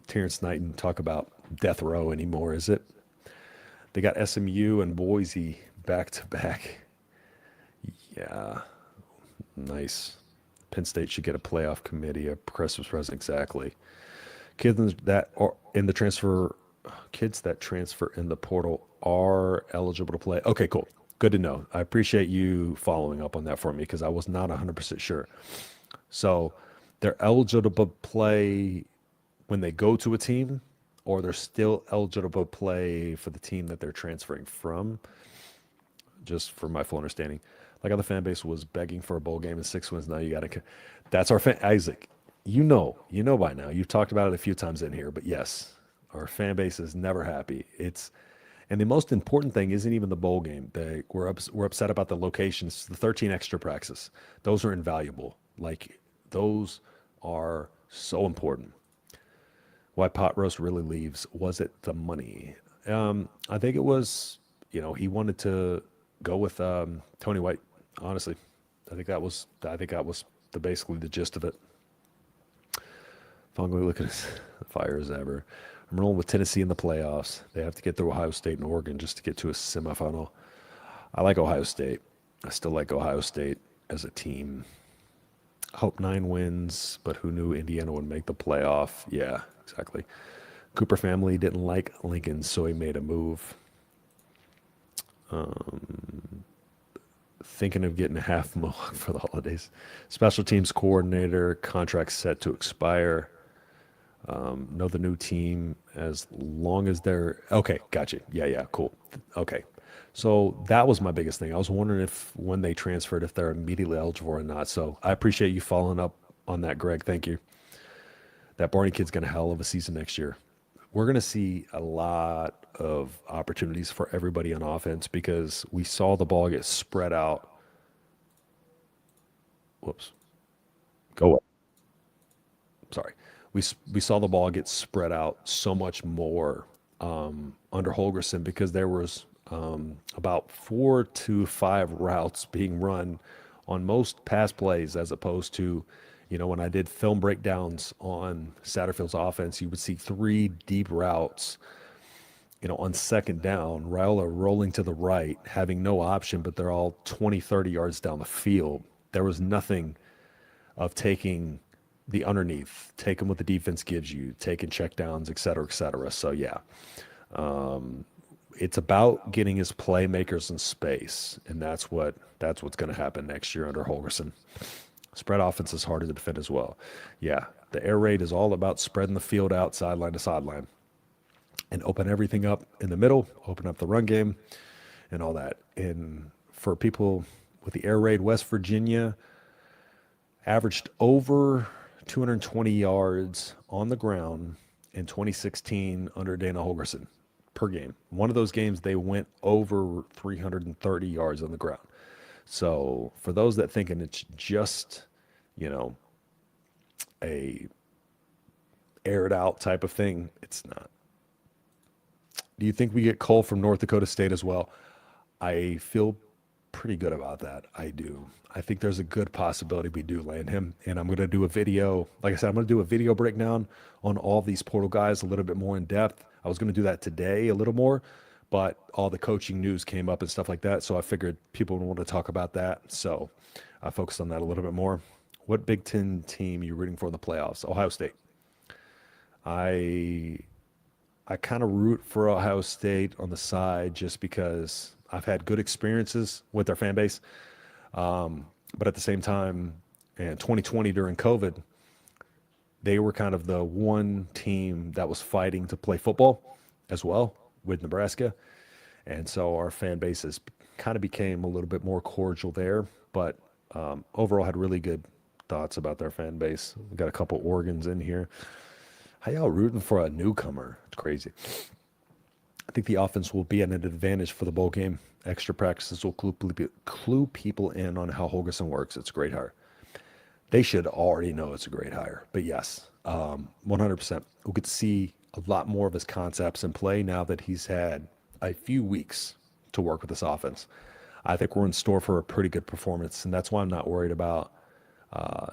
Terrence Knighton talk about death row anymore, is it? They got SMU and Boise back to back. Yeah, nice. Penn State should get a playoff committee, a progressive president. Exactly. Kids that are in the transfer, kids that transfer in the portal are eligible to play. Okay, cool. Good to know. I appreciate you following up on that for me because I was not 100% sure. So they're eligible to play when they go to a team, or they're still eligible to play for the team that they're transferring from, just for my full understanding. Like how the fan base was begging for a bowl game and 6 wins. Now you got to. That's our fan, Isaac. You know by now. You've talked about it a few times in here, but yes, our fan base is never happy. And the most important thing isn't even the bowl game. We're upset about the locations, the 13 extra practices. Those are invaluable. Like those are so important. Why pot roast really leaves? Was it the money? I think it was. He wanted to go with Tony White. Honestly, I think that was the basically the gist of it. Fongly look at his fire as ever. I'm rolling with Tennessee in the playoffs. They have to get through Ohio State and Oregon just to get to a semifinal. I like Ohio State. I still like Ohio State as a team. Hope 9 wins, but who knew Indiana would make the playoff? Yeah, exactly. Cooper family didn't like Lincoln, so he made a move. Thinking of getting a half mohawk for the holidays. Special teams coordinator, contract set to expire. Know the new team as long as they're okay. Gotcha. Yeah, cool. Okay, so that was my biggest thing. I was wondering if when they transferred, if they're immediately eligible or not. So I appreciate you following up on that, Greg. Thank you. That Barney kid's gonna hell of a season next year. We're gonna see a lot of opportunities for everybody on offense because we saw the ball get spread out. Whoops. Go away. Sorry. We saw the ball get spread out so much more under Holgerson because there was about 4 to 5 routes being run on most pass plays as opposed to, when I did film breakdowns on Satterfield's offense, you would see 3 deep routes, on second down, Raiola rolling to the right, having no option, but they're all 20, 30 yards down the field. There was nothing of taking the underneath, taking what the defense gives you, taking check downs, et cetera, et cetera. So yeah, it's about getting his playmakers in space, and that's what's going to happen next year under Holgerson. Spread offense is harder to defend as well. Yeah, the air raid is all about spreading the field out sideline to sideline and open everything up in the middle, open up the run game and all that. And for people with the air raid, West Virginia averaged over 220 yards on the ground in 2016 under Dana Holgerson per game. One of those games, they went over 330 yards on the ground. So for those that thinking it's just, a aired out type of thing, it's not. Do you think we get Cole from North Dakota State as well? I feel pretty good about that. I do. I think there's a good possibility we do land him. And I'm going to do a video. Like I said, I'm going to do a video breakdown on all these portal guys a little bit more in depth. I was going to do that today a little more, but all the coaching news came up and stuff like that. So I figured people would want to talk about that. So I focused on that a little bit more. What Big Ten team are you rooting for in the playoffs? Ohio State. I kind of root for Ohio State on the side just because I've had good experiences with their fan base. But at the same time, in 2020 during COVID, they were kind of the one team that was fighting to play football as well with Nebraska. And so our fan bases kind of became a little bit more cordial there. But overall, had really good thoughts about their fan base. We got a couple Oregons in here. How y'all rooting for a newcomer? It's crazy. I think the offense will be at an advantage for the bowl game. Extra practices will clue people in on how Holgerson works. It's a great hire. They should already know it's a great hire. But yes, 100%. We'll get to see a lot more of his concepts in play now that he's had a few weeks to work with this offense. I think we're in store for a pretty good performance, and that's why I'm not worried about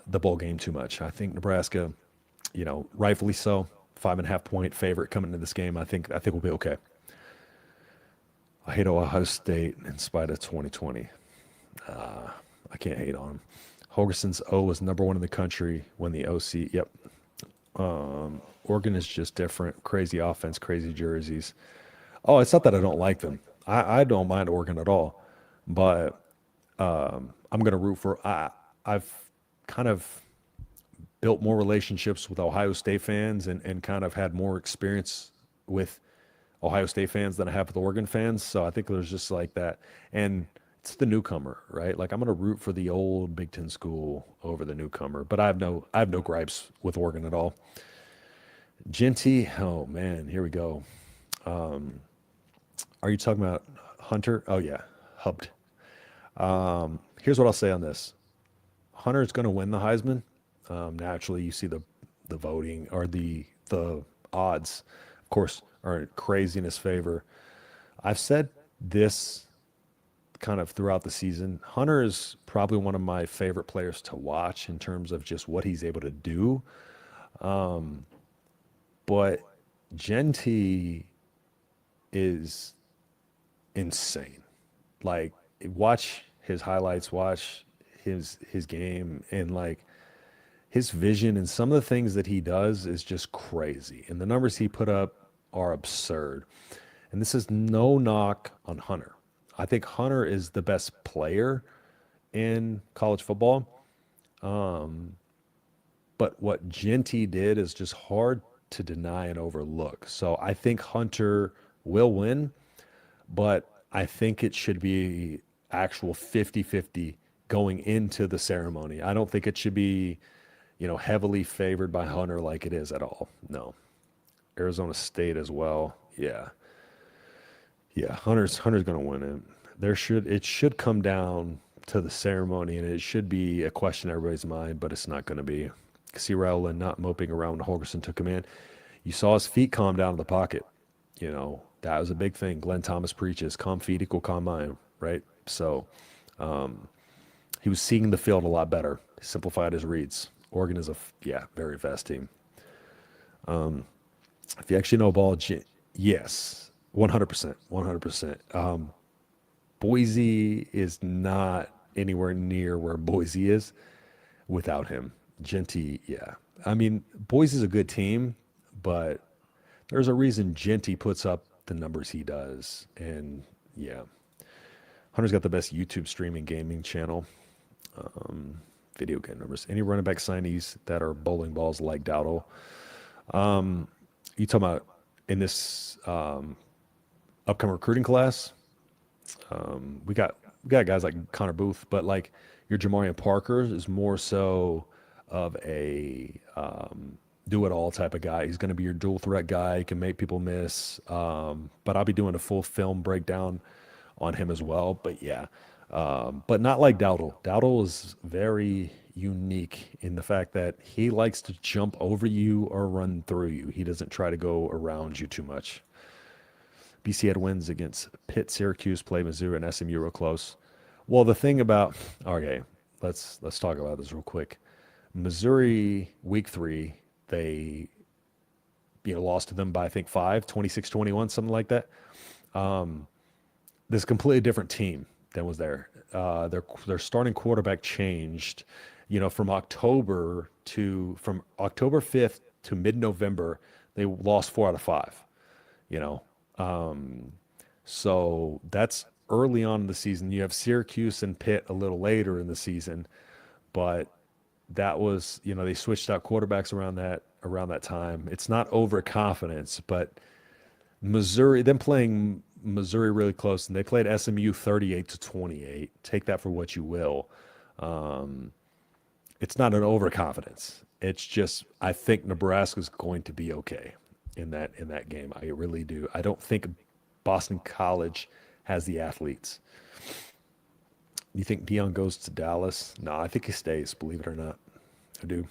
the bowl game too much. I think Nebraska, rightfully so, 5.5 point favorite coming into this game. I think we'll be okay. I hate Ohio State in spite of 2020. I can't hate on them. Holgerson's O was number one in the country when the OC. Yep. Oregon is just different. Crazy offense, crazy jerseys. Oh, it's not that I don't like them. I don't mind Oregon at all, but I'm going to root for. I've kind of built more relationships with Ohio State fans and kind of had more experience with Ohio State fans than I have with Oregon fans. So I think there's just like that. And it's the newcomer, right? Like I'm going to root for the old Big Ten school over the newcomer, but I have no gripes with Oregon at all. Genty, oh man, here we go. Are you talking about Hunter? Oh yeah, Hubbed. Here's what I'll say on this. Hunter's going to win the Heisman. Naturally, you see the voting or the odds, of course, are crazy in his favor. I've said this kind of throughout the season. Hunter is probably one of my favorite players to watch in terms of just what he's able to do. But Genty is insane. Like watch his highlights, watch his game, and like his vision and some of the things that he does is just crazy. And the numbers he put up are absurd. And this is no knock on Hunter. I think Hunter is the best player in college football. But what Genty did is just hard to deny and overlook. So I think Hunter will win, but I think it should be actual 50-50 going into the ceremony. I don't think it should be, heavily favored by Hunter like it is at all. No. Arizona State as well. Yeah. Yeah, Hunter's going to win it. It should come down to the ceremony, and it should be a question in everybody's mind, but it's not going to be. See Rowland not moping around when Holgerson took command. You saw his feet calm down in the pocket. That was a big thing. Glenn Thomas preaches, calm feet equal calm mind, right? So he was seeing the field a lot better. He simplified his reads. Oregon is very fast team. If you actually know ball, yes, 100%, 100%. Boise is not anywhere near where Boise is without him. Genty, yeah. I mean, Boise's a good team, but there's a reason Genty puts up the numbers he does. And yeah, Hunter's got the best YouTube streaming gaming channel. Video game numbers. Any running back signees that are bowling balls like Dowdle. You talking about in this upcoming recruiting class? We got guys like Connor Booth, but like your Jamarian Parker is more so of a do-it-all type of guy. He's going to be your dual threat guy. He can make people miss. But I'll be doing a full film breakdown on him as well. But yeah, but not like Dowdle. Dowdle is very unique in the fact that he likes to jump over you or run through you. He doesn't try to go around you too much. BC had wins against Pitt, Syracuse, played Missouri, and SMU real close. Well, the thing about let's talk about this real quick. Missouri week 3, they lost to them by I think 5, 26-21, something like that. This is a completely different team than was there. Their starting quarterback changed, from October 5th to mid-November, they lost 4 out of 5. So that's early on in the season. You have Syracuse and Pitt a little later in the season, but that was, they switched out quarterbacks around that time. It's not overconfidence, but Missouri, them playing Missouri really close, and they played SMU 38-28. Take that for what you will. It's not an overconfidence. It's just I think Nebraska's going to be okay in that game. I really do. I don't think Boston College has the athletes. You think Dion goes to Dallas? No, I think he stays, believe it or not. I do.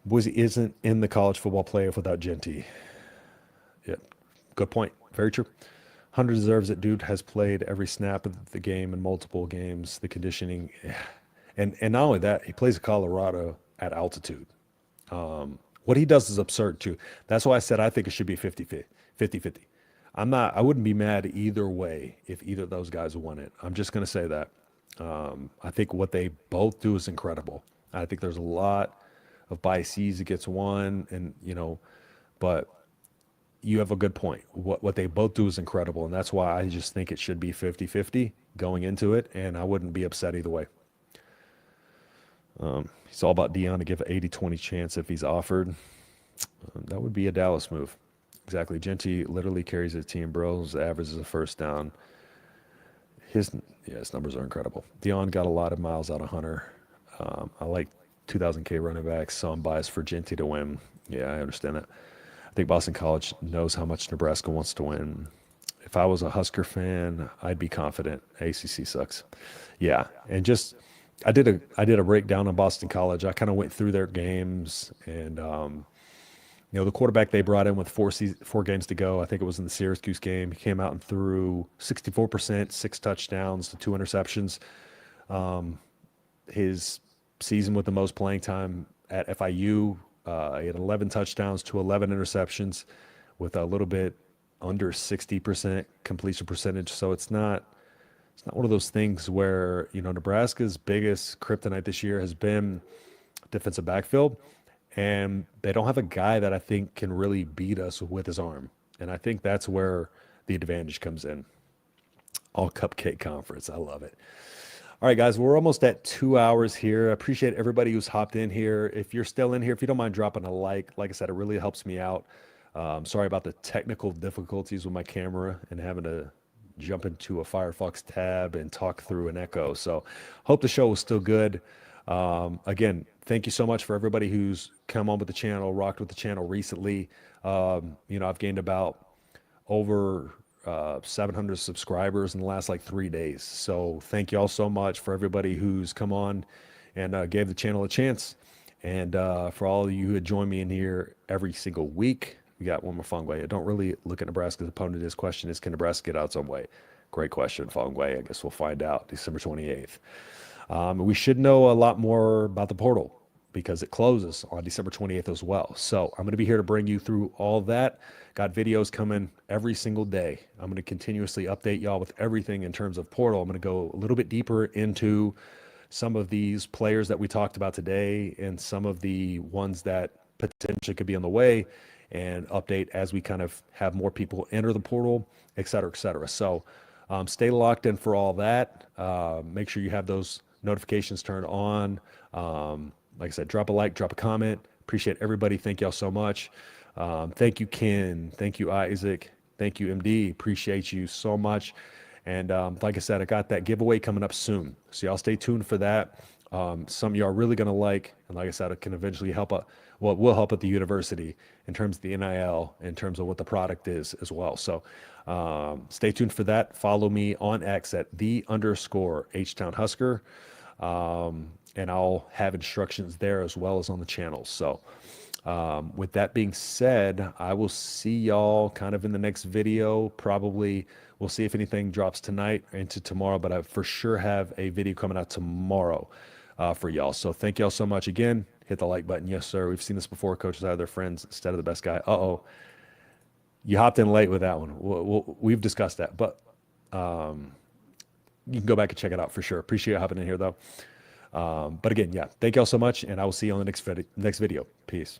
Boise isn't in the college football playoff without Genty. Yeah, good point. Very true. Hunter deserves it. Dude has played every snap of the game in multiple games. The conditioning, yeah. And not only that, he plays Colorado at altitude. What he does is absurd too. That's why I said I think it should be 50-50. I wouldn't be mad either way if either of those guys won it. I'm just going to say that. I think what they both do is incredible. I think there's a lot of biases against one, and but you have a good point. What they both do is incredible, and that's why I just think it should be 50-50 going into it, and I wouldn't be upset either way. It's all about Dion to give an 80-20 chance if he's offered. That would be a Dallas move. Exactly. Genty literally carries his team, bro. His average is a first down. His numbers are incredible. Dion got a lot of miles out of Hunter. I like 2,000K running backs, so I'm biased for Genty to win. Yeah, I understand that. I think Boston College knows how much Nebraska wants to win. If I was a Husker fan, I'd be confident. ACC sucks. Yeah, and just I did a breakdown on Boston College. I kind of went through their games, and the quarterback they brought in with four games to go, I think it was in the Syracuse game, he came out and threw 64%, 6 touchdowns to 2 interceptions. His season with the most playing time at FIU, he had 11 touchdowns to 11 interceptions with a little bit under 60% completion percentage. So it's not one of those things where, Nebraska's biggest kryptonite this year has been defensive backfield, and they don't have a guy that I think can really beat us with his arm. And I think that's where the advantage comes in. All cupcake conference. I love it. All right, guys, we're almost at 2 hours here. I appreciate everybody who's hopped in here. If you're still in here, if you don't mind dropping a like I said, it really helps me out. Sorry about the technical difficulties with my camera and having to jump into a Firefox tab and talk through an echo. So hope the show was still good. Again, thank you so much for everybody who's come on with the channel, rocked with the channel recently. I've gained about over 700 subscribers in the last 3 days. So thank you all so much for everybody who's come on and gave the channel a chance. And for all of you who had joined me in here every single week, we got one more Fongway. I don't really look at Nebraska's opponent. His question is, can Nebraska get out some way? Great question, Fongway. I guess we'll find out December 28th. We should know a lot more about the portal because it closes on December 28th as well. So I'm going to be here to bring you through all that. Got videos coming every single day. I'm going to continuously update y'all with everything in terms of portal. I'm going to go a little bit deeper into some of these players that we talked about today and some of the ones that potentially could be on the way, and update as we kind of have more people enter the portal, et cetera, et cetera. So stay locked in for all that. Make sure you have those notifications turned on. Like I said, drop a like, drop a comment. Appreciate everybody. Thank y'all so much. Thank you, Ken. Thank you, Isaac. Thank you, MD. Appreciate you so much. And like I said, I got that giveaway coming up soon. So y'all stay tuned for that. Some of y'all are really going to like, and like I said, it can eventually help out. Well, it will help at the university in terms of the NIL, in terms of what the product is as well. So stay tuned for that. Follow me on X at _H-Town Husker. And I'll have instructions there as well as on the channel. So with that being said, I will see y'all kind of in the next video. Probably we'll see if anything drops tonight into tomorrow, but I for sure have a video coming out tomorrow for y'all. So thank y'all so much again. Hit the like button. Yes, sir. We've seen this before. Coaches out of their friends instead of the best guy. You hopped in late with that one. We've discussed that, but you can go back and check it out for sure. Appreciate you hopping in here though. But again, yeah, thank y'all so much, and I will see you on the next video. Peace.